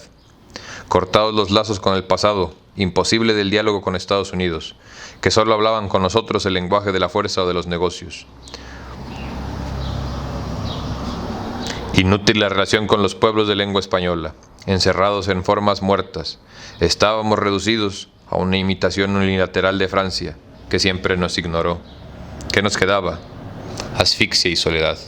Cortados los lazos con el pasado, imposible del diálogo con Estados Unidos, que solo hablaban con nosotros el lenguaje de la fuerza o de los negocios. Inútil la relación con los pueblos de lengua española, encerrados en formas muertas. Estábamos reducidos a una imitación unilateral de Francia, que siempre nos ignoró. ¿Qué nos quedaba? Asfixia y soledad.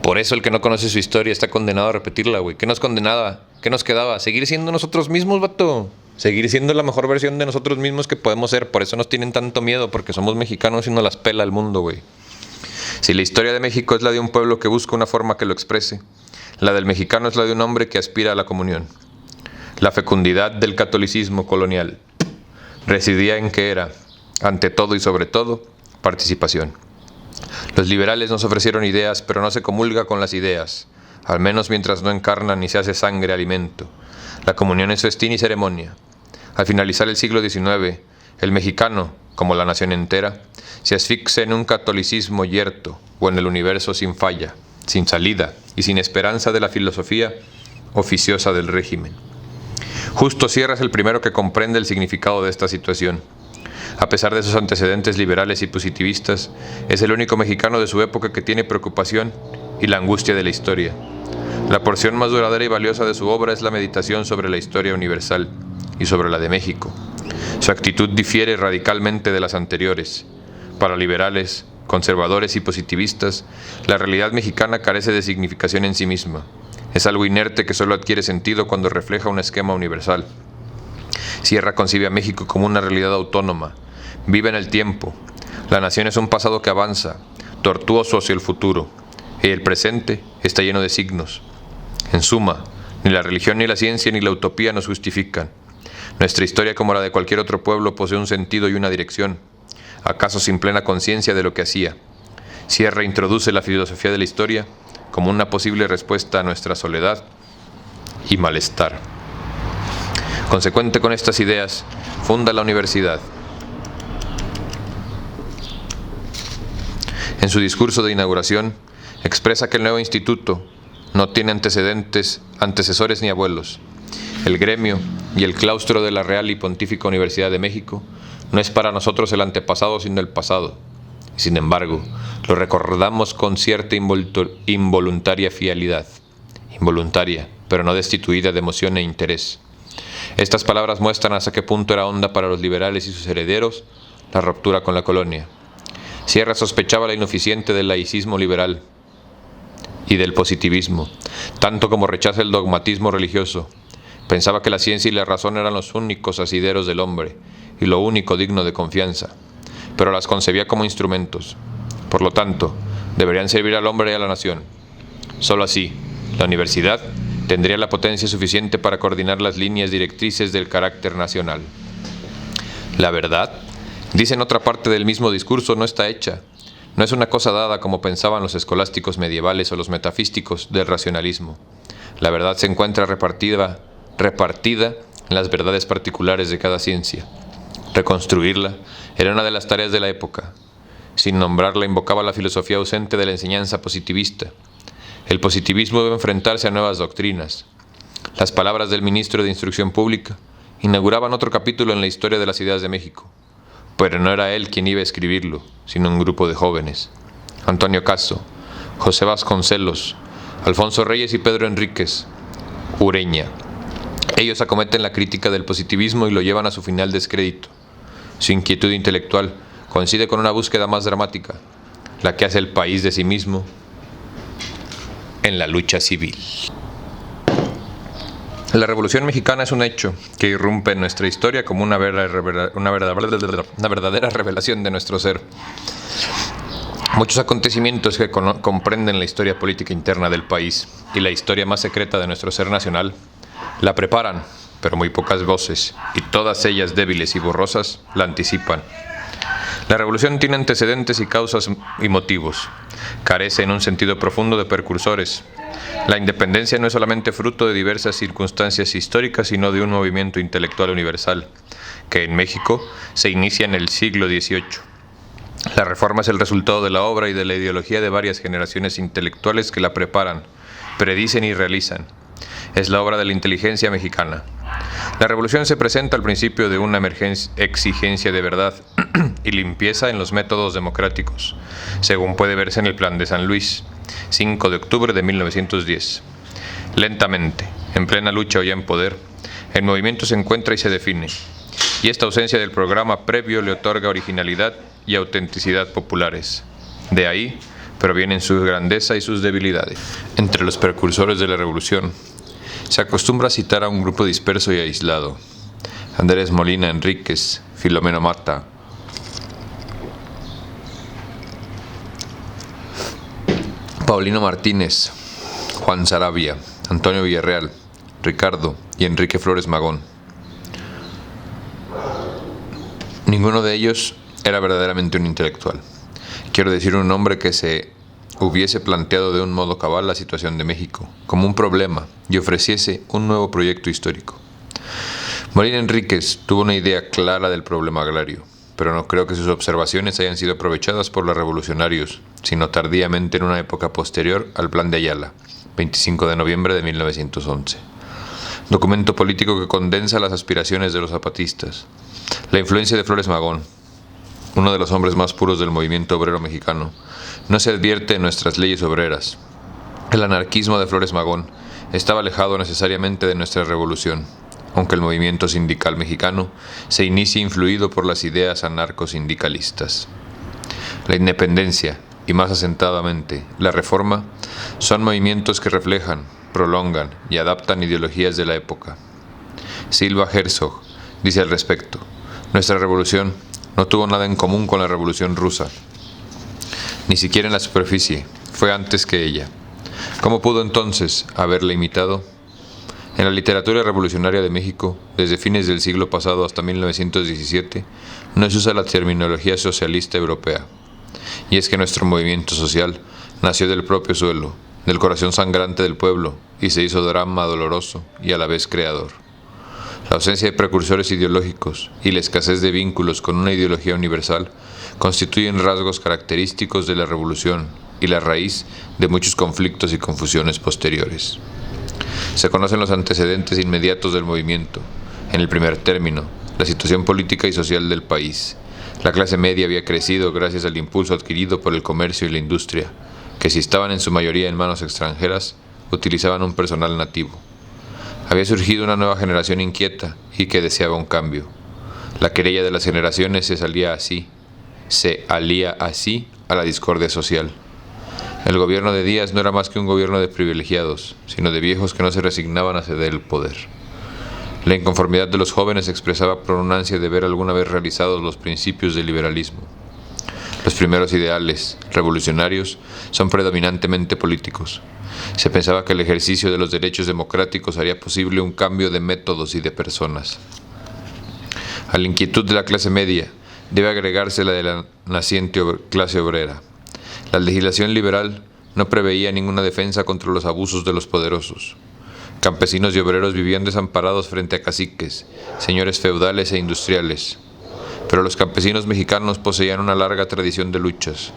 Por eso el que no conoce su historia está condenado a repetirla, güey. ¿Qué nos condenaba? ¿Qué nos quedaba? Seguir siendo nosotros mismos, vato. seguir siendo la mejor versión de nosotros mismos que podemos ser. Por eso nos tienen tanto miedo, porque somos mexicanos y nos las pela el mundo, güey. Si la historia de México es la de un pueblo que busca una forma que lo exprese, la del mexicano es la de un hombre que aspira a la comunión. La fecundidad del catolicismo colonial residía en que era, ante todo y sobre todo, participación. Los liberales nos ofrecieron ideas, pero no se comulga con las ideas, al menos mientras no encarnan ni se hace sangre alimento. La comunión es festín y ceremonia. Al finalizar el siglo XIX, el mexicano, como la nación entera, se asfixia en un catolicismo yerto o en el universo sin falla, sin salida y sin esperanza de la filosofía oficiosa del régimen. Justo Sierra es el primero que comprende el significado de esta situación. A pesar de sus antecedentes liberales y positivistas, es el único mexicano de su época que tiene preocupación y la angustia de la historia. La porción más duradera y valiosa de su obra es la meditación sobre la historia universal y sobre la de México. Su actitud difiere radicalmente de las anteriores. Para liberales, conservadores y positivistas, la realidad mexicana carece de significación en sí misma. Es algo inerte que solo adquiere sentido cuando refleja un esquema universal. Sierra concibe a México como una realidad autónoma, vive en el tiempo. La nación es un pasado que avanza, tortuoso hacia el futuro, y el presente está lleno de signos. En suma, ni la religión ni la ciencia ni la utopía nos justifican. Nuestra historia, como la de cualquier otro pueblo, posee un sentido y una dirección, acaso sin plena conciencia de lo que hacía. Sierra introduce la filosofía de la historia como una posible respuesta a nuestra soledad y malestar. Consecuente con estas ideas, funda la universidad. En su discurso de inauguración, expresa que el nuevo instituto no tiene antecesores ni abuelos. El gremio y el claustro de la Real y Pontífica Universidad de México no es para nosotros el antepasado, sino el pasado. Sin embargo, lo recordamos con cierta involuntaria fidelidad. Involuntaria, pero no destituida de emoción e interés. Estas palabras muestran hasta qué punto era honda para los liberales y sus herederos la ruptura con la colonia. Sierra sospechaba la ineficiencia del laicismo liberal y del positivismo, tanto como rechaza el dogmatismo religioso. Pensaba que la ciencia y la razón eran los únicos asideros del hombre y lo único digno de confianza, pero las concebía como instrumentos. Por lo tanto, deberían servir al hombre y a la nación. Solo así, la universidad tendría la potencia suficiente para coordinar las líneas directrices del carácter nacional. La verdad, dice en otra parte del mismo discurso, no está hecha. No es una cosa dada como pensaban los escolásticos medievales o los metafísicos del racionalismo. La verdad se encuentra repartida en las verdades particulares de cada ciencia. Reconstruirla era una de las tareas de la época. Sin nombrarla invocaba la filosofía ausente de la enseñanza positivista. El positivismo debe enfrentarse a nuevas doctrinas. Las palabras del ministro de Instrucción Pública inauguraban otro capítulo en la historia de las ideas de México. Pero no era él quien iba a escribirlo, sino un grupo de jóvenes. Antonio Caso, José Vasconcelos, Alfonso Reyes y Pedro Enríquez Ureña. Ellos acometen la crítica del positivismo y lo llevan a su final descrédito. Su inquietud intelectual coincide con una búsqueda más dramática, la que hace el país de sí mismo en la lucha civil. La Revolución Mexicana es un hecho que irrumpe en nuestra historia como una verdadera revelación de nuestro ser. Muchos acontecimientos que comprenden la historia política interna del país y la historia más secreta de nuestro ser nacional la preparan, pero muy pocas voces, y todas ellas débiles y borrosas, la anticipan. La revolución tiene antecedentes y causas y motivos. Carece en un sentido profundo de precursores. La independencia no es solamente fruto de diversas circunstancias históricas, sino de un movimiento intelectual universal, que en México se inicia en el siglo XVIII. La reforma es el resultado de la obra y de la ideología de varias generaciones intelectuales que la preparan, predicen y realizan. Es la obra de la inteligencia mexicana. La revolución se presenta al principio de una exigencia de verdad y limpieza en los métodos democráticos, según puede verse en el Plan de San Luis, 5 de octubre de 1910. Lentamente, en plena lucha o ya en poder, el movimiento se encuentra y se define, y esta ausencia del programa previo le otorga originalidad y autenticidad populares. De ahí provienen su grandeza y sus debilidades. Entre los precursores de la revolución, se acostumbra a citar a un grupo disperso y aislado, Andrés Molina Enríquez, Filomeno Mata, Paulino Martínez, Juan Sarabia, Antonio Villarreal, Ricardo y Enrique Flores Magón. Ninguno de ellos era verdaderamente un intelectual. Quiero decir, un hombre que se hubiese planteado de un modo cabal la situación de México como un problema y ofreciese un nuevo proyecto histórico. Molina Enríquez tuvo una idea clara del problema agrario, pero no creo que sus observaciones hayan sido aprovechadas por los revolucionarios, sino tardíamente en una época posterior al Plan de Ayala, 25 de noviembre de 1911. Documento político que condensa las aspiraciones de los zapatistas. La influencia de Flores Magón, uno de los hombres más puros del movimiento obrero mexicano, no se advierte en nuestras leyes obreras. El anarquismo de Flores Magón estaba alejado necesariamente de nuestra revolución, aunque el movimiento sindical mexicano se inicie influido por las ideas anarcosindicalistas. La independencia, y más asentadamente la reforma, son movimientos que reflejan, prolongan y adaptan ideologías de la época. Silva Herzog dice al respecto: nuestra revolución no tuvo nada en común con la revolución rusa, ni siquiera en la superficie, fue antes que ella. ¿Cómo pudo entonces haberla imitado? En la literatura revolucionaria de México, desde fines del siglo pasado hasta 1917, no se usa la terminología socialista europea. Y es que nuestro movimiento social nació del propio suelo, del corazón sangrante del pueblo, y se hizo drama doloroso y a la vez creador. La ausencia de precursores ideológicos y la escasez de vínculos con una ideología universal constituyen rasgos característicos de la revolución y la raíz de muchos conflictos y confusiones posteriores. Se conocen los antecedentes inmediatos del movimiento. En el primer término, la situación política y social del país. La clase media había crecido gracias al impulso adquirido por el comercio y la industria, que si estaban en su mayoría en manos extranjeras, utilizaban un personal nativo. Había surgido una nueva generación inquieta y que deseaba un cambio. La querella de las generaciones se alía así a la discordia social. El gobierno de Díaz no era más que un gobierno de privilegiados, sino de viejos que no se resignaban a ceder el poder. La inconformidad de los jóvenes expresaba por un ansia de ver alguna vez realizados los principios del liberalismo. Los primeros ideales revolucionarios son predominantemente políticos. Se pensaba que el ejercicio de los derechos democráticos haría posible un cambio de métodos y de personas. A la inquietud de la clase media debe agregarse la de la naciente clase obrera. La legislación liberal no preveía ninguna defensa contra los abusos de los poderosos. Campesinos y obreros vivían desamparados frente a caciques, señores feudales e industriales. Pero los campesinos mexicanos poseían una larga tradición de luchas.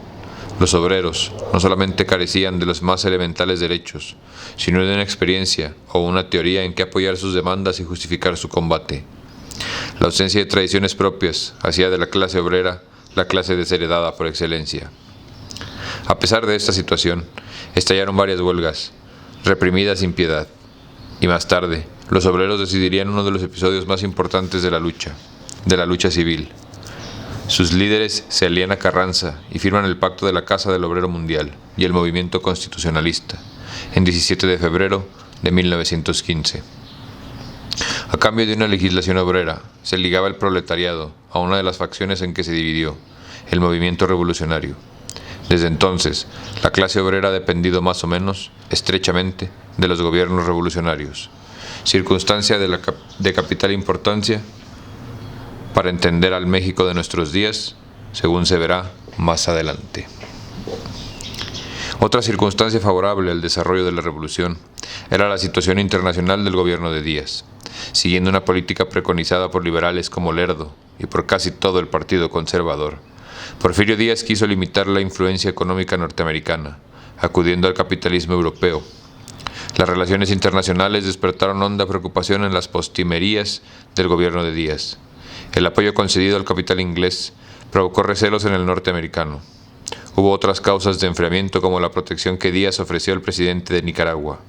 Los obreros no solamente carecían de los más elementales derechos, sino de una experiencia o una teoría en que apoyar sus demandas y justificar su combate. La ausencia de tradiciones propias hacía de la clase obrera la clase desheredada por excelencia. A pesar de esta situación, estallaron varias huelgas, reprimidas sin piedad, y más tarde, los obreros decidirían uno de los episodios más importantes de la lucha civil. Sus líderes se alían a Carranza y firman el Pacto de la Casa del Obrero Mundial y el Movimiento Constitucionalista, en 17 de febrero de 1915. A cambio de una legislación obrera, se ligaba el proletariado a una de las facciones en que se dividió, el movimiento revolucionario. Desde entonces, la clase obrera ha dependido más o menos, estrechamente, de los gobiernos revolucionarios, circunstancia de capital importancia para entender al México de nuestros días, según se verá más adelante. Otra circunstancia favorable al desarrollo de la revolución era la situación internacional del gobierno de Díaz. Siguiendo una política preconizada por liberales como Lerdo y por casi todo el Partido Conservador, Porfirio Díaz quiso limitar la influencia económica norteamericana, acudiendo al capitalismo europeo. Las relaciones internacionales despertaron honda preocupación en las postrimerías del gobierno de Díaz. El apoyo concedido al capital inglés provocó recelos en el norteamericano. Hubo otras causas de enfriamiento, como la protección que Díaz ofreció al presidente de Nicaragua,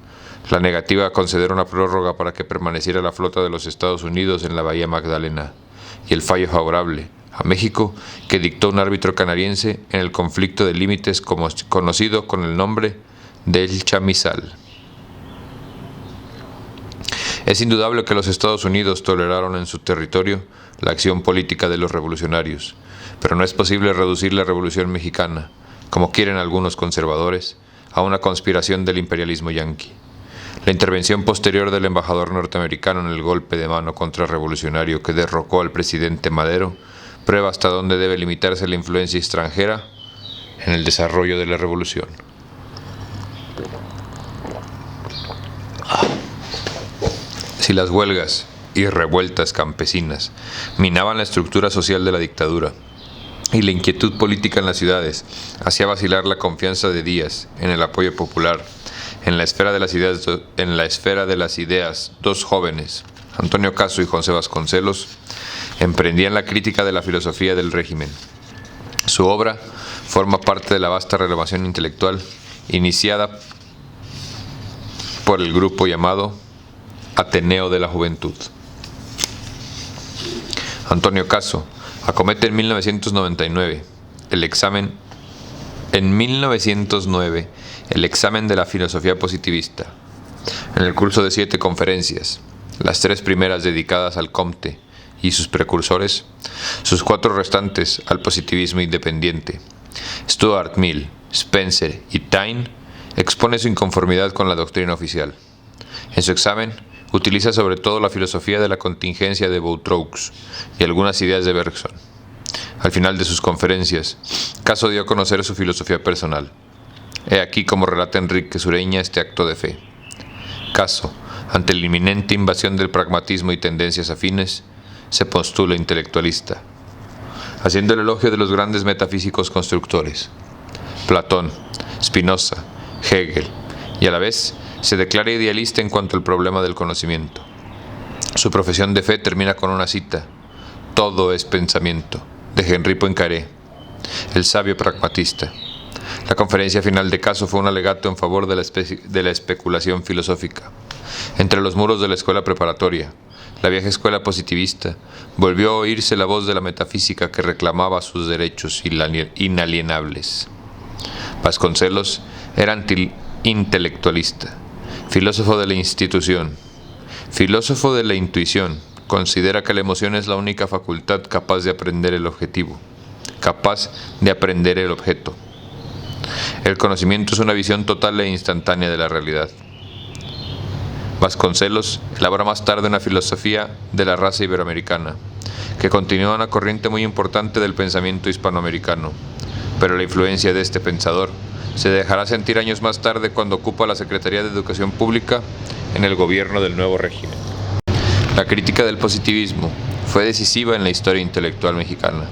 la negativa a conceder una prórroga para que permaneciera la flota de los Estados Unidos en la Bahía Magdalena, y el fallo favorable a México que dictó un árbitro canadiense en el conflicto de límites conocido con el nombre del Chamizal. Es indudable que los Estados Unidos toleraron en su territorio la acción política de los revolucionarios, pero no es posible reducir la Revolución Mexicana, como quieren algunos conservadores, a una conspiración del imperialismo yanqui. La intervención posterior del embajador norteamericano en el golpe de mano contrarrevolucionario que derrocó al presidente Madero prueba hasta dónde debe limitarse la influencia extranjera en el desarrollo de la revolución. Si las huelgas y revueltas campesinas minaban la estructura social de la dictadura y la inquietud política en las ciudades hacía vacilar la confianza de Díaz en el apoyo popular, en la esfera de las ideas, dos jóvenes, Antonio Caso y José Vasconcelos, emprendían la crítica de la filosofía del régimen. Su obra forma parte de la vasta renovación intelectual iniciada por el grupo llamado Ateneo de la Juventud. Antonio Caso acomete en 1909 el examen de la filosofía positivista, en el curso de 7 conferencias, las 3 primeras dedicadas al Comte y sus precursores, sus 4 restantes al positivismo independiente. Stuart Mill, Spencer y Taine expone su inconformidad con la doctrina oficial. En su examen, utiliza sobre todo la filosofía de la contingencia de Boutroux y algunas ideas de Bergson. Al final de sus conferencias, Caso dio a conocer su filosofía personal. He aquí como relata Enrique Sureña este acto de fe. Caso, ante la inminente invasión del pragmatismo y tendencias afines, se postula intelectualista, haciendo el elogio de los grandes metafísicos constructores, Platón, Spinoza, Hegel, y a la vez se declara idealista en cuanto al problema del conocimiento. Su profesión de fe termina con una cita: «Todo es pensamiento», de Henri Poincaré, el sabio pragmatista. La conferencia final de Caso fue un alegato en favor de la especulación filosófica. Entre los muros de la escuela preparatoria, la vieja escuela positivista, volvió a oírse la voz de la metafísica que reclamaba sus derechos inalienables. Vasconcelos era intelectualista, filósofo de la institución, filósofo de la intuición. Considera que la emoción es la única facultad capaz de aprender el objetivo, capaz de aprender el objeto. El conocimiento es una visión total e instantánea de la realidad. Vasconcelos elabora más tarde una filosofía de la raza iberoamericana, que continúa una corriente muy importante del pensamiento hispanoamericano, pero la influencia de este pensador se dejará sentir años más tarde cuando ocupa la Secretaría de Educación Pública en el gobierno del nuevo régimen. La crítica del positivismo fue decisiva en la historia intelectual mexicana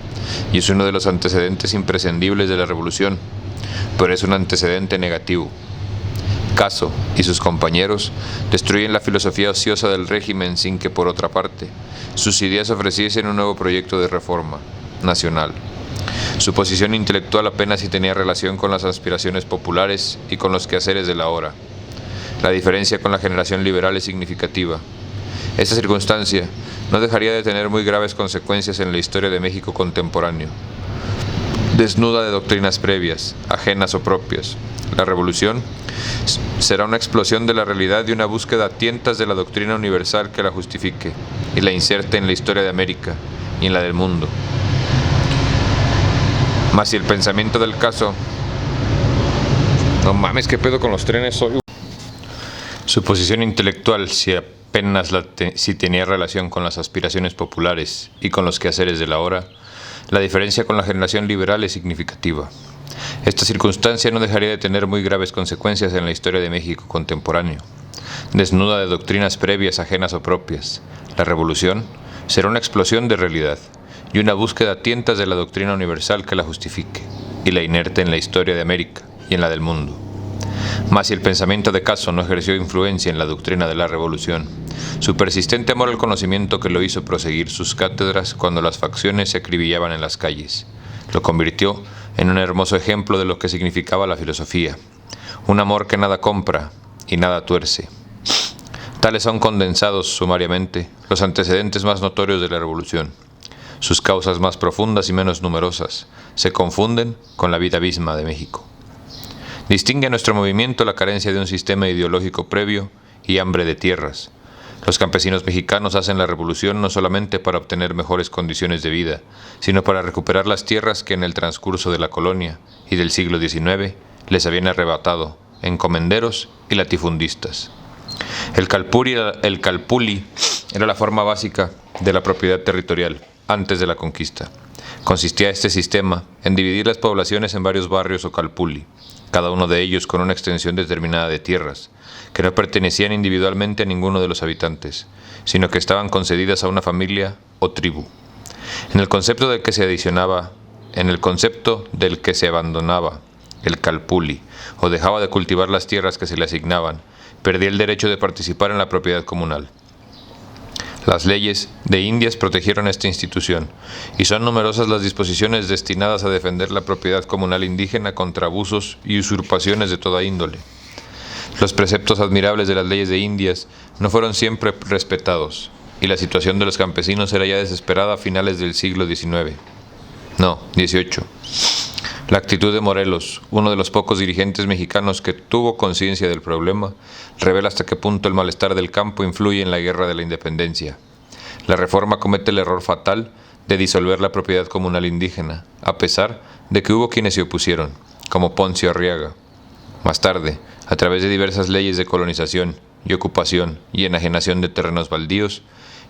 y es uno de los antecedentes imprescindibles de la revolución, pero es un antecedente negativo. Caso y sus compañeros destruyen la filosofía ociosa del régimen sin que, por otra parte, sus ideas ofreciesen un nuevo proyecto de reforma nacional. Su posición intelectual apenas si tenía relación con las aspiraciones populares y con los quehaceres de la hora. La diferencia con la generación liberal es significativa. Esta circunstancia no dejaría de tener muy graves consecuencias en la historia de México contemporáneo. Desnuda de doctrinas previas, ajenas o propias, la revolución será una explosión de la realidad y una búsqueda a tientas de la doctrina universal que la justifique y la inserte en la historia de América y en la del mundo. Mas si el pensamiento del Caso... No mames, ¿qué pedo con los trenes hoy? Su posición intelectual, si tenía relación con las aspiraciones populares y con los quehaceres de la hora, la diferencia con la generación liberal es significativa. Esta circunstancia no dejaría de tener muy graves consecuencias en la historia de México contemporáneo. Desnuda de doctrinas previas, ajenas o propias, la revolución será una explosión de realidad y una búsqueda a tientas de la doctrina universal que la justifique y la inerte en la historia de América y en la del mundo. Mas si el pensamiento de Caso no ejerció influencia en la doctrina de la revolución, su persistente amor al conocimiento que lo hizo proseguir sus cátedras cuando las facciones se acribillaban en las calles, lo convirtió en un hermoso ejemplo de lo que significaba la filosofía, un amor que nada compra y nada tuerce. Tales son condensados sumariamente los antecedentes más notorios de la revolución. Sus causas más profundas y menos numerosas se confunden con la vida misma de México. Distingue a nuestro movimiento la carencia de un sistema ideológico previo y hambre de tierras, Los campesinos mexicanos hacen la revolución no solamente para obtener mejores condiciones de vida, sino para recuperar las tierras que en el transcurso de la colonia y del siglo XIX les habían arrebatado encomenderos y latifundistas. El calpulli era la forma básica de la propiedad territorial antes de la conquista. Consistía este sistema en dividir las poblaciones en varios barrios o calpulli, cada uno de ellos con una extensión determinada de tierras, que no pertenecían individualmente a ninguno de los habitantes, sino que estaban concedidas a una familia o tribu. En el concepto del que se abandonaba el calpulli o dejaba de cultivar las tierras que se le asignaban, perdía el derecho de participar en la propiedad comunal. Las leyes de Indias protegieron esta institución, y son numerosas las disposiciones destinadas a defender la propiedad comunal indígena contra abusos y usurpaciones de toda índole. Los preceptos admirables de las leyes de Indias no fueron siempre respetados, y la situación de los campesinos era ya desesperada a finales del siglo XVIII. La actitud de Morelos, uno de los pocos dirigentes mexicanos que tuvo conciencia del problema, revela hasta qué punto el malestar del campo influye en la guerra de la independencia. La reforma comete el error fatal de disolver la propiedad comunal indígena, a pesar de que hubo quienes se opusieron, como Poncio Arriaga. Más tarde, a través de diversas leyes de colonización y ocupación y enajenación de terrenos baldíos,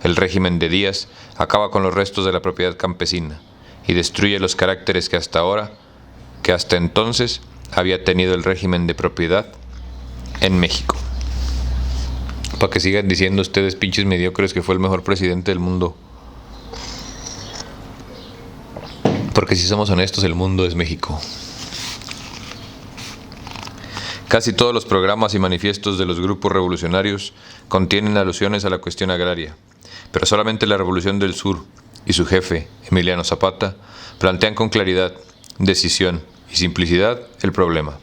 el régimen de Díaz acaba con los restos de la propiedad campesina y destruye los caracteres que hasta entonces había tenido el régimen de propiedad en México. Para que sigan diciendo ustedes, pinches mediocres, que fue el mejor presidente del mundo. Porque si somos honestos, el mundo es México. Casi todos los programas y manifiestos de los grupos revolucionarios contienen alusiones a la cuestión agraria, pero solamente la Revolución del Sur y su jefe, Emiliano Zapata, plantean con claridad, decisión y simplicidad el problema.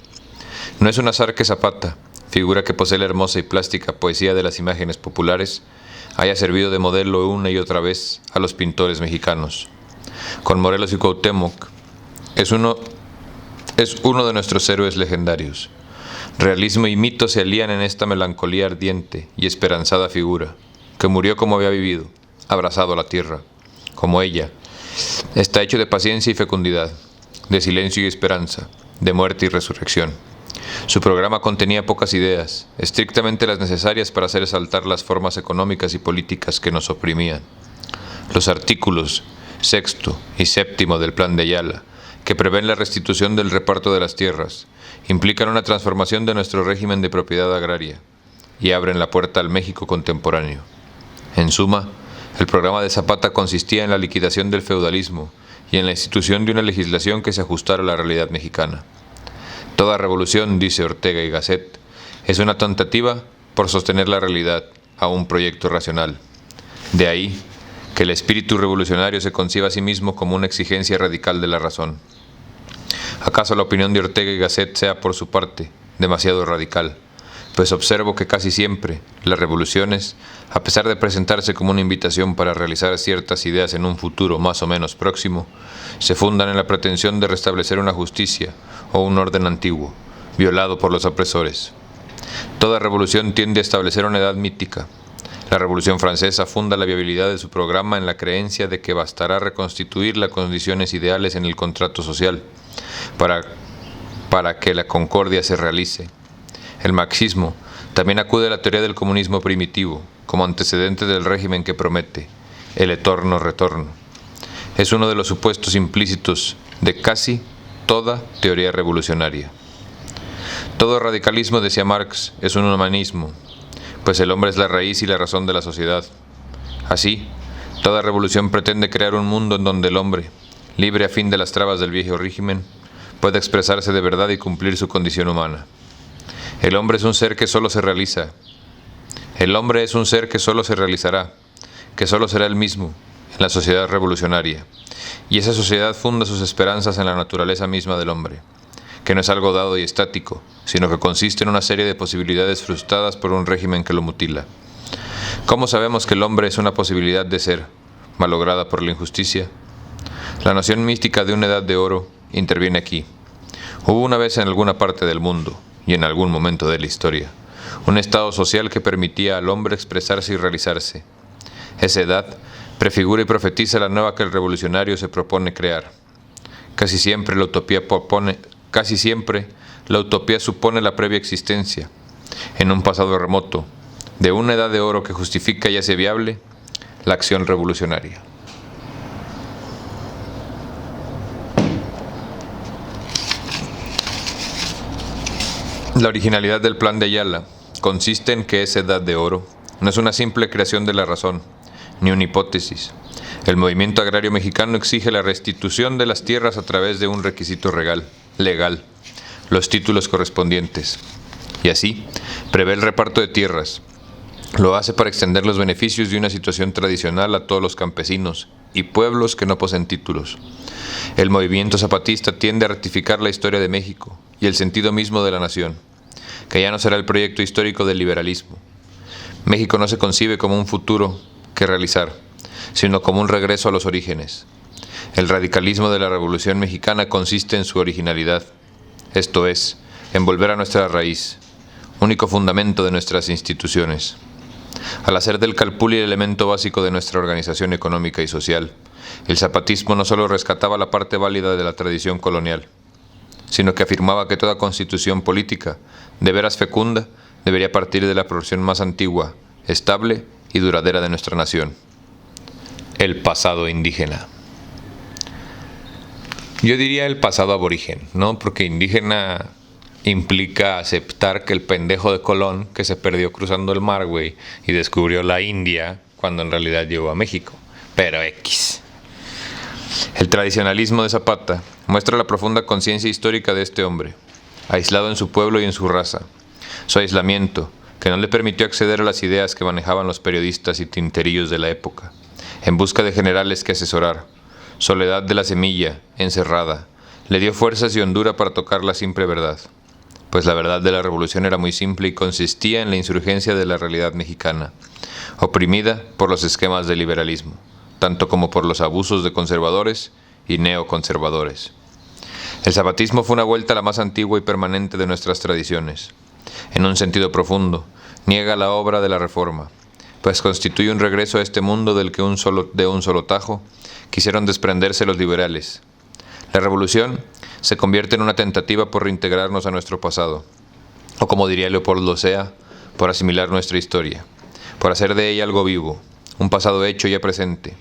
No es un azar que Zapata, figura que posee la hermosa y plástica poesía de las imágenes populares, haya servido de modelo una y otra vez a los pintores mexicanos. Con Morelos y Cuauhtémoc es uno de nuestros héroes legendarios. Realismo y mito se alían en esta melancolía ardiente y esperanzada figura, que murió como había vivido, abrazado a la tierra, como ella. Está hecho de paciencia y fecundidad, de silencio y esperanza, de muerte y resurrección. Su programa contenía pocas ideas, estrictamente las necesarias para hacer saltar las formas económicas y políticas que nos oprimían. Los artículos 6 y 7 del Plan de Ayala, que prevén la restitución del reparto de las tierras, implican una transformación de nuestro régimen de propiedad agraria y abren la puerta al México contemporáneo. En suma, el programa de Zapata consistía en la liquidación del feudalismo y en la institución de una legislación que se ajustara a la realidad mexicana. Toda revolución, dice Ortega y Gasset, es una tentativa por sostener la realidad a un proyecto racional. De ahí que el espíritu revolucionario se conciba a sí mismo como una exigencia radical de la razón. ¿Acaso la opinión de Ortega y Gasset sea, por su parte, demasiado radical? Pues observo que casi siempre las revoluciones, a pesar de presentarse como una invitación para realizar ciertas ideas en un futuro más o menos próximo, se fundan en la pretensión de restablecer una justicia o un orden antiguo, violado por los opresores. Toda revolución tiende a establecer una edad mítica. La Revolución Francesa funda la viabilidad de su programa en la creencia de que bastará reconstituir las condiciones ideales en el contrato social para que la concordia se realice. El marxismo también acude a la teoría del comunismo primitivo como antecedente del régimen que promete, el eterno retorno. Es uno de los supuestos implícitos de casi toda teoría revolucionaria. Todo radicalismo, decía Marx, es un humanismo, pues el hombre es la raíz y la razón de la sociedad. Así, toda revolución pretende crear un mundo en donde el hombre, libre a fin de las trabas del viejo régimen, pueda expresarse de verdad y cumplir su condición humana. El hombre es un ser que solo se realiza. El hombre es un ser que solo se realizará, que solo será el mismo, en la sociedad revolucionaria. Y esa sociedad funda sus esperanzas en la naturaleza misma del hombre, que no es algo dado y estático, sino que consiste en una serie de posibilidades frustradas por un régimen que lo mutila. ¿Cómo sabemos que el hombre es una posibilidad de ser, malograda por la injusticia? La noción mística de una edad de oro interviene aquí. Hubo una vez en alguna parte del mundo, y en algún momento de la historia, un estado social que permitía al hombre expresarse y realizarse. Esa edad prefigura y profetiza la nueva que el revolucionario se propone crear. Casi siempre la utopía supone la previa existencia, en un pasado remoto, de una edad de oro que justifica y hace viable la acción revolucionaria. La originalidad del Plan de Ayala consiste en que esa edad de oro no es una simple creación de la razón, ni una hipótesis. El movimiento agrario mexicano exige la restitución de las tierras a través de un requisito legal, los títulos correspondientes, y así prevé el reparto de tierras. Lo hace para extender los beneficios de una situación tradicional a todos los campesinos y pueblos que no poseen títulos. El movimiento zapatista tiende a ratificar la historia de México y el sentido mismo de la nación, que ya no será el proyecto histórico del liberalismo. México no se concibe como un futuro que realizar, sino como un regreso a los orígenes. El radicalismo de la Revolución Mexicana consiste en su originalidad, esto es, en volver a nuestra raíz, único fundamento de nuestras instituciones. Al hacer del calpulli el elemento básico de nuestra organización económica y social, el zapatismo no solo rescataba la parte válida de la tradición colonial, sino que afirmaba que toda constitución política, de veras fecunda, debería partir de la porción más antigua, estable y duradera de nuestra nación: el pasado indígena. Yo diría el pasado aborigen, ¿no? Porque indígena implica aceptar que el pendejo de Colón, que se perdió cruzando el mar, güey, y descubrió la India, cuando en realidad llegó a México. Pero X. El tradicionalismo de Zapata muestra la profunda conciencia histórica de este hombre, aislado en su pueblo y en su raza. Su aislamiento, que no le permitió acceder a las ideas que manejaban los periodistas y tinterillos de la época, en busca de generales que asesorar. Soledad de la semilla, encerrada, le dio fuerzas y hondura para tocar la simple verdad. Pues la verdad de la revolución era muy simple y consistía en la insurgencia de la realidad mexicana, oprimida por los esquemas del liberalismo, tanto como por los abusos de conservadores y neoconservadores. El zapatismo fue una vuelta a la más antigua y permanente de nuestras tradiciones. En un sentido profundo, niega la obra de la reforma, pues constituye un regreso a este mundo del que de un solo tajo quisieron desprenderse los liberales. La revolución se convierte en una tentativa por reintegrarnos a nuestro pasado, o como diría Leopoldo Sea, por asimilar nuestra historia, por hacer de ella algo vivo, un pasado hecho ya presente.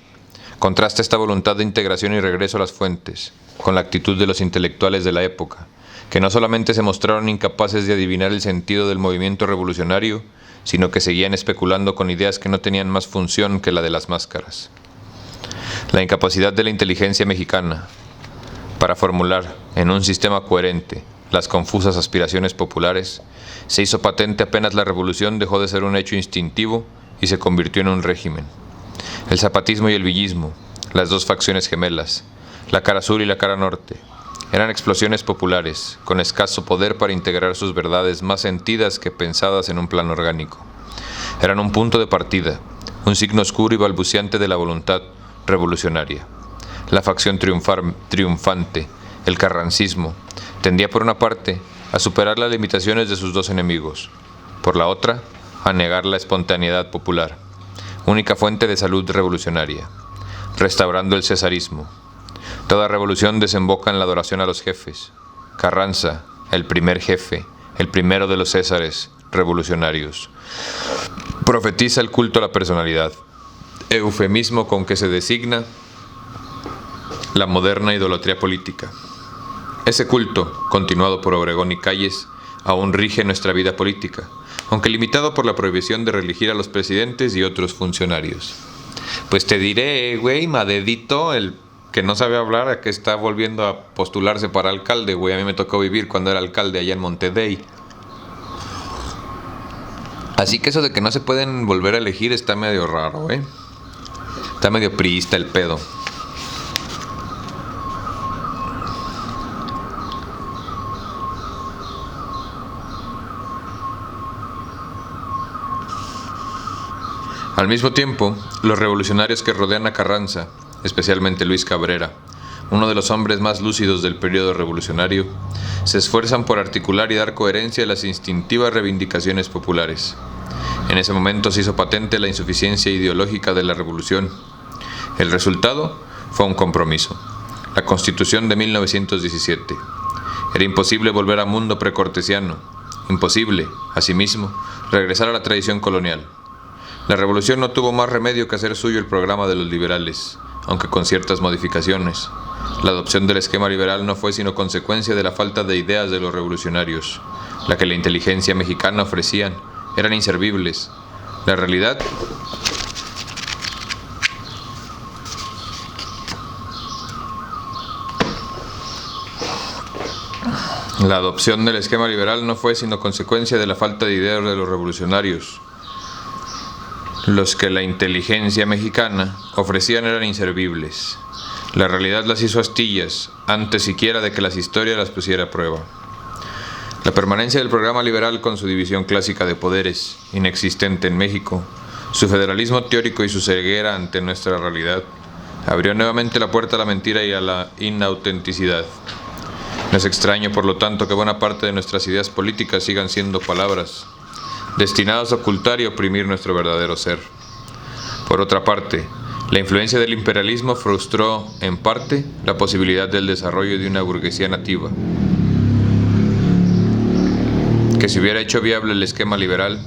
Contrasta esta voluntad de integración y regreso a las fuentes, con la actitud de los intelectuales de la época, que no solamente se mostraron incapaces de adivinar el sentido del movimiento revolucionario, sino que seguían especulando con ideas que no tenían más función que la de las máscaras. La incapacidad de la inteligencia mexicana para formular en un sistema coherente las confusas aspiraciones populares se hizo patente apenas la revolución dejó de ser un hecho instintivo y se convirtió en un régimen. El zapatismo y el villismo, las dos facciones gemelas, la cara sur y la cara norte, eran explosiones populares, con escaso poder para integrar sus verdades más sentidas que pensadas en un plano orgánico. Eran un punto de partida, un signo oscuro y balbuceante de la voluntad revolucionaria. La facción triunfante, el carrancismo, tendía por una parte a superar las limitaciones de sus dos enemigos, por la otra a negar la espontaneidad popular, única fuente de salud revolucionaria, restaurando el cesarismo. Toda revolución desemboca en la adoración a los jefes. Carranza, el primer jefe, el primero de los césares revolucionarios, profetiza el culto a la personalidad, eufemismo con que se designa la moderna idolatría política. Ese culto, continuado por Obregón y Calles, aún rige nuestra vida política, aunque limitado por la prohibición de reelegir a los presidentes y otros funcionarios. Pues te diré, güey, madedito, el que no sabe hablar, a que está volviendo a postularse para alcalde, güey. A mí me tocó vivir cuando era alcalde allá en Monterrey. Así que eso de que no se pueden volver a elegir está medio raro, ¿eh? Está medio priista el pedo. Al mismo tiempo, los revolucionarios que rodean a Carranza, especialmente Luis Cabrera, uno de los hombres más lúcidos del periodo revolucionario, se esfuerzan por articular y dar coherencia a las instintivas reivindicaciones populares. En ese momento se hizo patente la insuficiencia ideológica de la revolución. El resultado fue un compromiso: la Constitución de 1917. Era imposible volver al mundo precortesiano, imposible, asimismo, regresar a la tradición colonial. La revolución no tuvo más remedio que hacer suyo el programa de los liberales, aunque con ciertas modificaciones. La adopción del esquema liberal no fue sino consecuencia de la falta de ideas de los revolucionarios. La que la inteligencia mexicana ofrecían eran inservibles. La realidad La adopción del esquema liberal no fue sino consecuencia de la falta de ideas de los revolucionarios. Los que la inteligencia mexicana ofrecían eran inservibles. La realidad las hizo astillas, antes siquiera de que las historias las pusiera a prueba. La permanencia del programa liberal con su división clásica de poderes, inexistente en México, su federalismo teórico y su ceguera ante nuestra realidad, abrió nuevamente la puerta a la mentira y a la inautenticidad. No es extraño, por lo tanto, que buena parte de nuestras ideas políticas sigan siendo palabras, destinadas a ocultar y oprimir nuestro verdadero ser. Por otra parte, la influencia del imperialismo frustró, en parte, la posibilidad del desarrollo de una burguesía nativa, que si hubiera hecho viable el esquema liberal,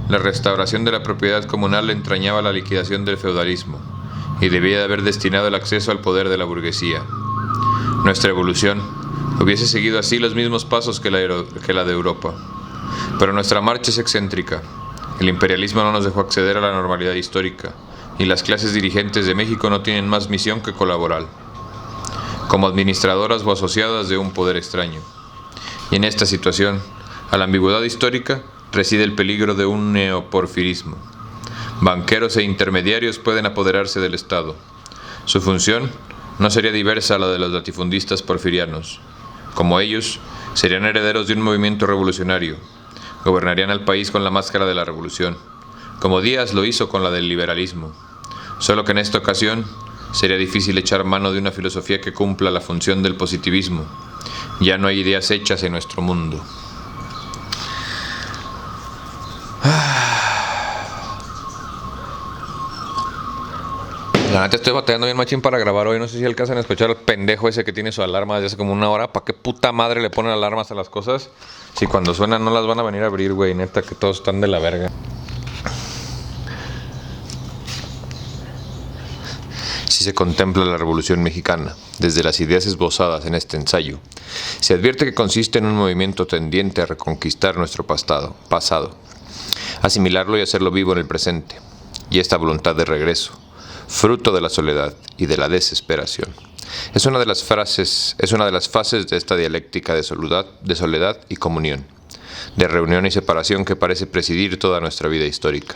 la restauración de la propiedad comunal entrañaba la liquidación del feudalismo y debía de haber destinado el acceso al poder de la burguesía. Nuestra evolución hubiese seguido así los mismos pasos que la de Europa. Pero nuestra marcha es excéntrica. El imperialismo no nos dejó acceder a la normalidad histórica, y las clases dirigentes de México no tienen más misión que colaborar, como administradoras o asociadas de un poder extraño. Y en esta situación, a la ambigüedad histórica, reside el peligro de un neoporfirismo. Banqueros e intermediarios pueden apoderarse del Estado. Su función no sería diversa a la de los latifundistas porfirianos. Como ellos, serían herederos de un movimiento revolucionario. Gobernarían al país con la máscara de la revolución, como Díaz lo hizo con la del liberalismo. Solo que en esta ocasión sería difícil echar mano de una filosofía que cumpla la función del positivismo. Ya no hay ideas hechas en nuestro mundo. La neta estoy batallando bien machín para grabar hoy. No sé si alcanzan a escuchar al pendejo ese que tiene su alarma desde hace como una hora. ¿Para qué puta madre le ponen alarmas a las cosas? Si cuando suenan no las van a venir a abrir, güey. Neta que todos están de la verga. Si se contempla la Revolución Mexicana desde las ideas esbozadas en este ensayo, se advierte que consiste en un movimiento tendiente a reconquistar nuestro pasado, asimilarlo y hacerlo vivo en el presente. Y esta voluntad de regreso, fruto de la soledad y de la desesperación, es una de las fases de esta dialéctica de soledad y comunión, de reunión y separación que parece presidir toda nuestra vida histórica.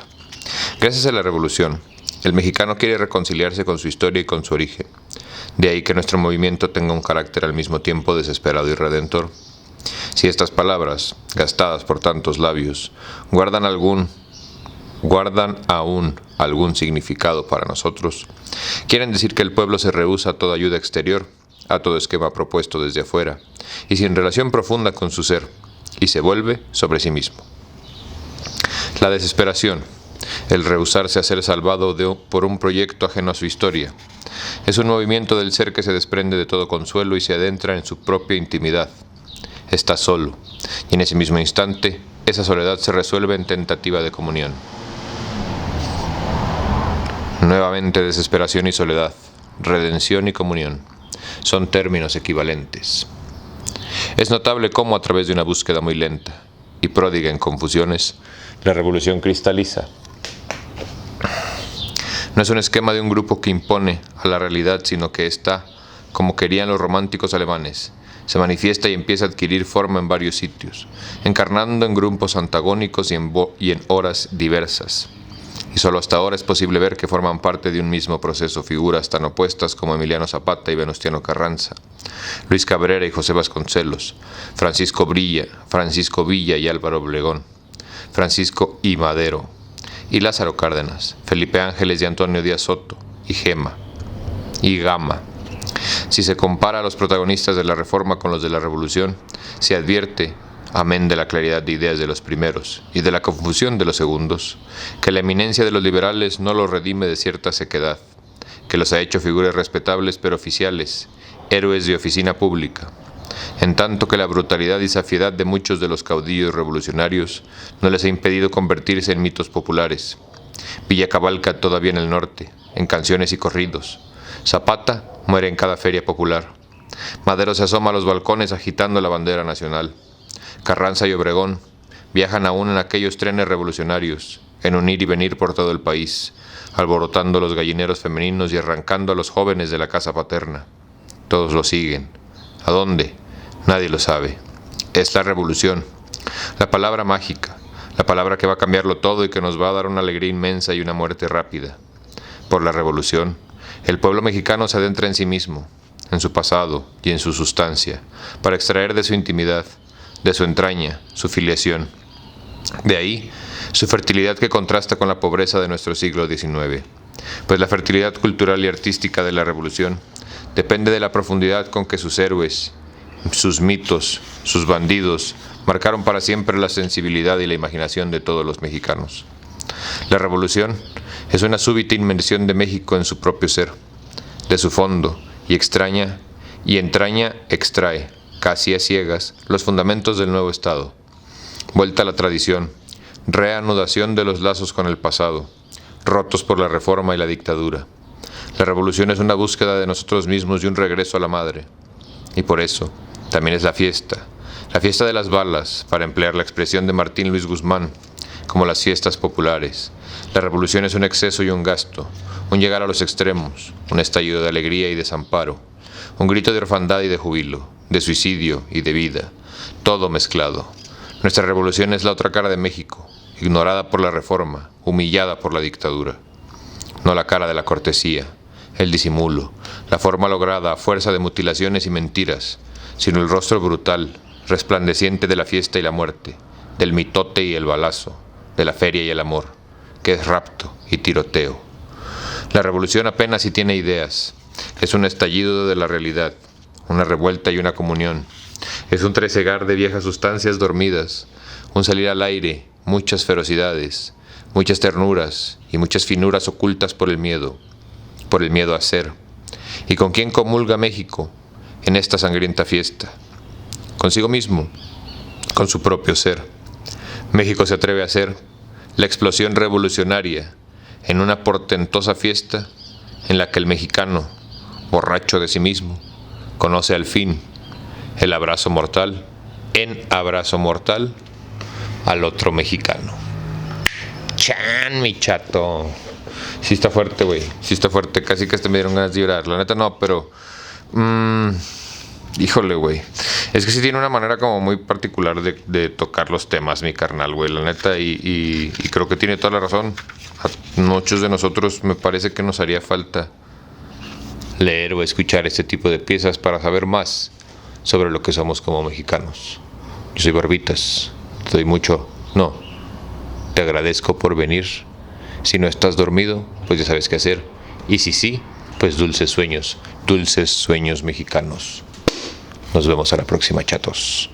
Gracias a la revolución, el mexicano quiere reconciliarse con su historia y con su origen. De ahí que nuestro movimiento tenga un carácter al mismo tiempo desesperado y redentor. Si estas palabras, gastadas por tantos labios, guardan aún algún significado para nosotros, quieren decir que el pueblo se rehúsa a toda ayuda exterior, a todo esquema propuesto desde afuera, y sin relación profunda con su ser, y se vuelve sobre sí mismo. La desesperación, el rehusarse a ser salvado por un proyecto ajeno a su historia, es un movimiento del ser que se desprende de todo consuelo y se adentra en su propia intimidad. Está solo, y en ese mismo instante, esa soledad se resuelve en tentativa de comunión. Nuevamente, desesperación y soledad, redención y comunión, son términos equivalentes. Es notable cómo, a través de una búsqueda muy lenta y pródiga en confusiones, la revolución cristaliza. No es un esquema de un grupo que impone a la realidad, sino que ésta, como querían los románticos alemanes, se manifiesta y empieza a adquirir forma en varios sitios, encarnando en grupos antagónicos y en horas diversas. Y solo hasta ahora es posible ver que forman parte de un mismo proceso figuras tan opuestas como Emiliano Zapata y Venustiano Carranza, Luis Cabrera y José Vasconcelos, Francisco Villa y Álvaro Obregón, Francisco I. Madero y Lázaro Cárdenas, Felipe Ángeles y Antonio Díaz Soto y Gama. Si se compara a los protagonistas de la Reforma con los de la Revolución, se advierte, amén de la claridad de ideas de los primeros y de la confusión de los segundos, que la eminencia de los liberales no los redime de cierta sequedad, que los ha hecho figuras respetables pero oficiales, héroes de oficina pública, en tanto que la brutalidad y safiedad de muchos de los caudillos revolucionarios no les ha impedido convertirse en mitos populares. Villa cabalga todavía en el norte, en canciones y corridos. Zapata muere en cada feria popular. Madero se asoma a los balcones agitando la bandera nacional. Carranza y Obregón viajan aún en aquellos trenes revolucionarios, en un ir y venir por todo el país, alborotando los gallineros femeninos y arrancando a los jóvenes de la casa paterna. Todos lo siguen. ¿A dónde? Nadie lo sabe. Es la revolución, la palabra mágica, la palabra que va a cambiarlo todo y que nos va a dar una alegría inmensa y una muerte rápida. Por la revolución, el pueblo mexicano se adentra en sí mismo, en su pasado y en su sustancia, para extraer de su intimidad, de su entraña, su filiación. De ahí, su fertilidad que contrasta con la pobreza de nuestro siglo XIX, pues la fertilidad cultural y artística de la revolución depende de la profundidad con que sus héroes, sus mitos, sus bandidos, marcaron para siempre la sensibilidad y la imaginación de todos los mexicanos. La revolución es una súbita inmersión de México en su propio ser, de su fondo, y entraña extrae, casi a ciegas, los fundamentos del nuevo Estado. Vuelta a la tradición, reanudación de los lazos con el pasado, rotos por la reforma y la dictadura. La revolución es una búsqueda de nosotros mismos y un regreso a la madre. Y por eso, también es la fiesta de las balas, para emplear la expresión de Martín Luis Guzmán, como las fiestas populares. La revolución es un exceso y un gasto, un llegar a los extremos, un estallido de alegría y desamparo, un grito de orfandad y de júbilo, de suicidio y de vida, todo mezclado. Nuestra revolución es la otra cara de México, ignorada por la reforma, humillada por la dictadura. No la cara de la cortesía, el disimulo, la forma lograda a fuerza de mutilaciones y mentiras, sino el rostro brutal, resplandeciente de la fiesta y la muerte, del mitote y el balazo, de la feria y el amor, que es rapto y tiroteo. La revolución apenas si tiene ideas, es un estallido de la realidad, una revuelta y una comunión. Es un tresegar de viejas sustancias dormidas, un salir al aire, muchas ferocidades, muchas ternuras y muchas finuras ocultas por el miedo a ser. ¿Y con quién comulga México en esta sangrienta fiesta? Consigo mismo, con su propio ser. México se atreve a ser la explosión revolucionaria en una portentosa fiesta en la que el mexicano, borracho de sí mismo, conoce al fin el abrazo mortal, en abrazo mortal, al otro mexicano. ¡Chan, mi chato! Sí está fuerte, güey. Sí está fuerte. Casi que hasta me dieron ganas de llorar. La neta no, pero... híjole, güey. Es que sí tiene una manera como muy particular de tocar los temas, mi carnal, güey. La neta, y creo que tiene toda la razón. A muchos de nosotros me parece que nos haría falta leer o escuchar este tipo de piezas para saber más sobre lo que somos como mexicanos. Yo soy Barbitas. Te doy mucho... No. Te agradezco por venir. Si no estás dormido, pues ya sabes qué hacer. Y si sí, pues dulces sueños mexicanos. Nos vemos a la próxima, chatos.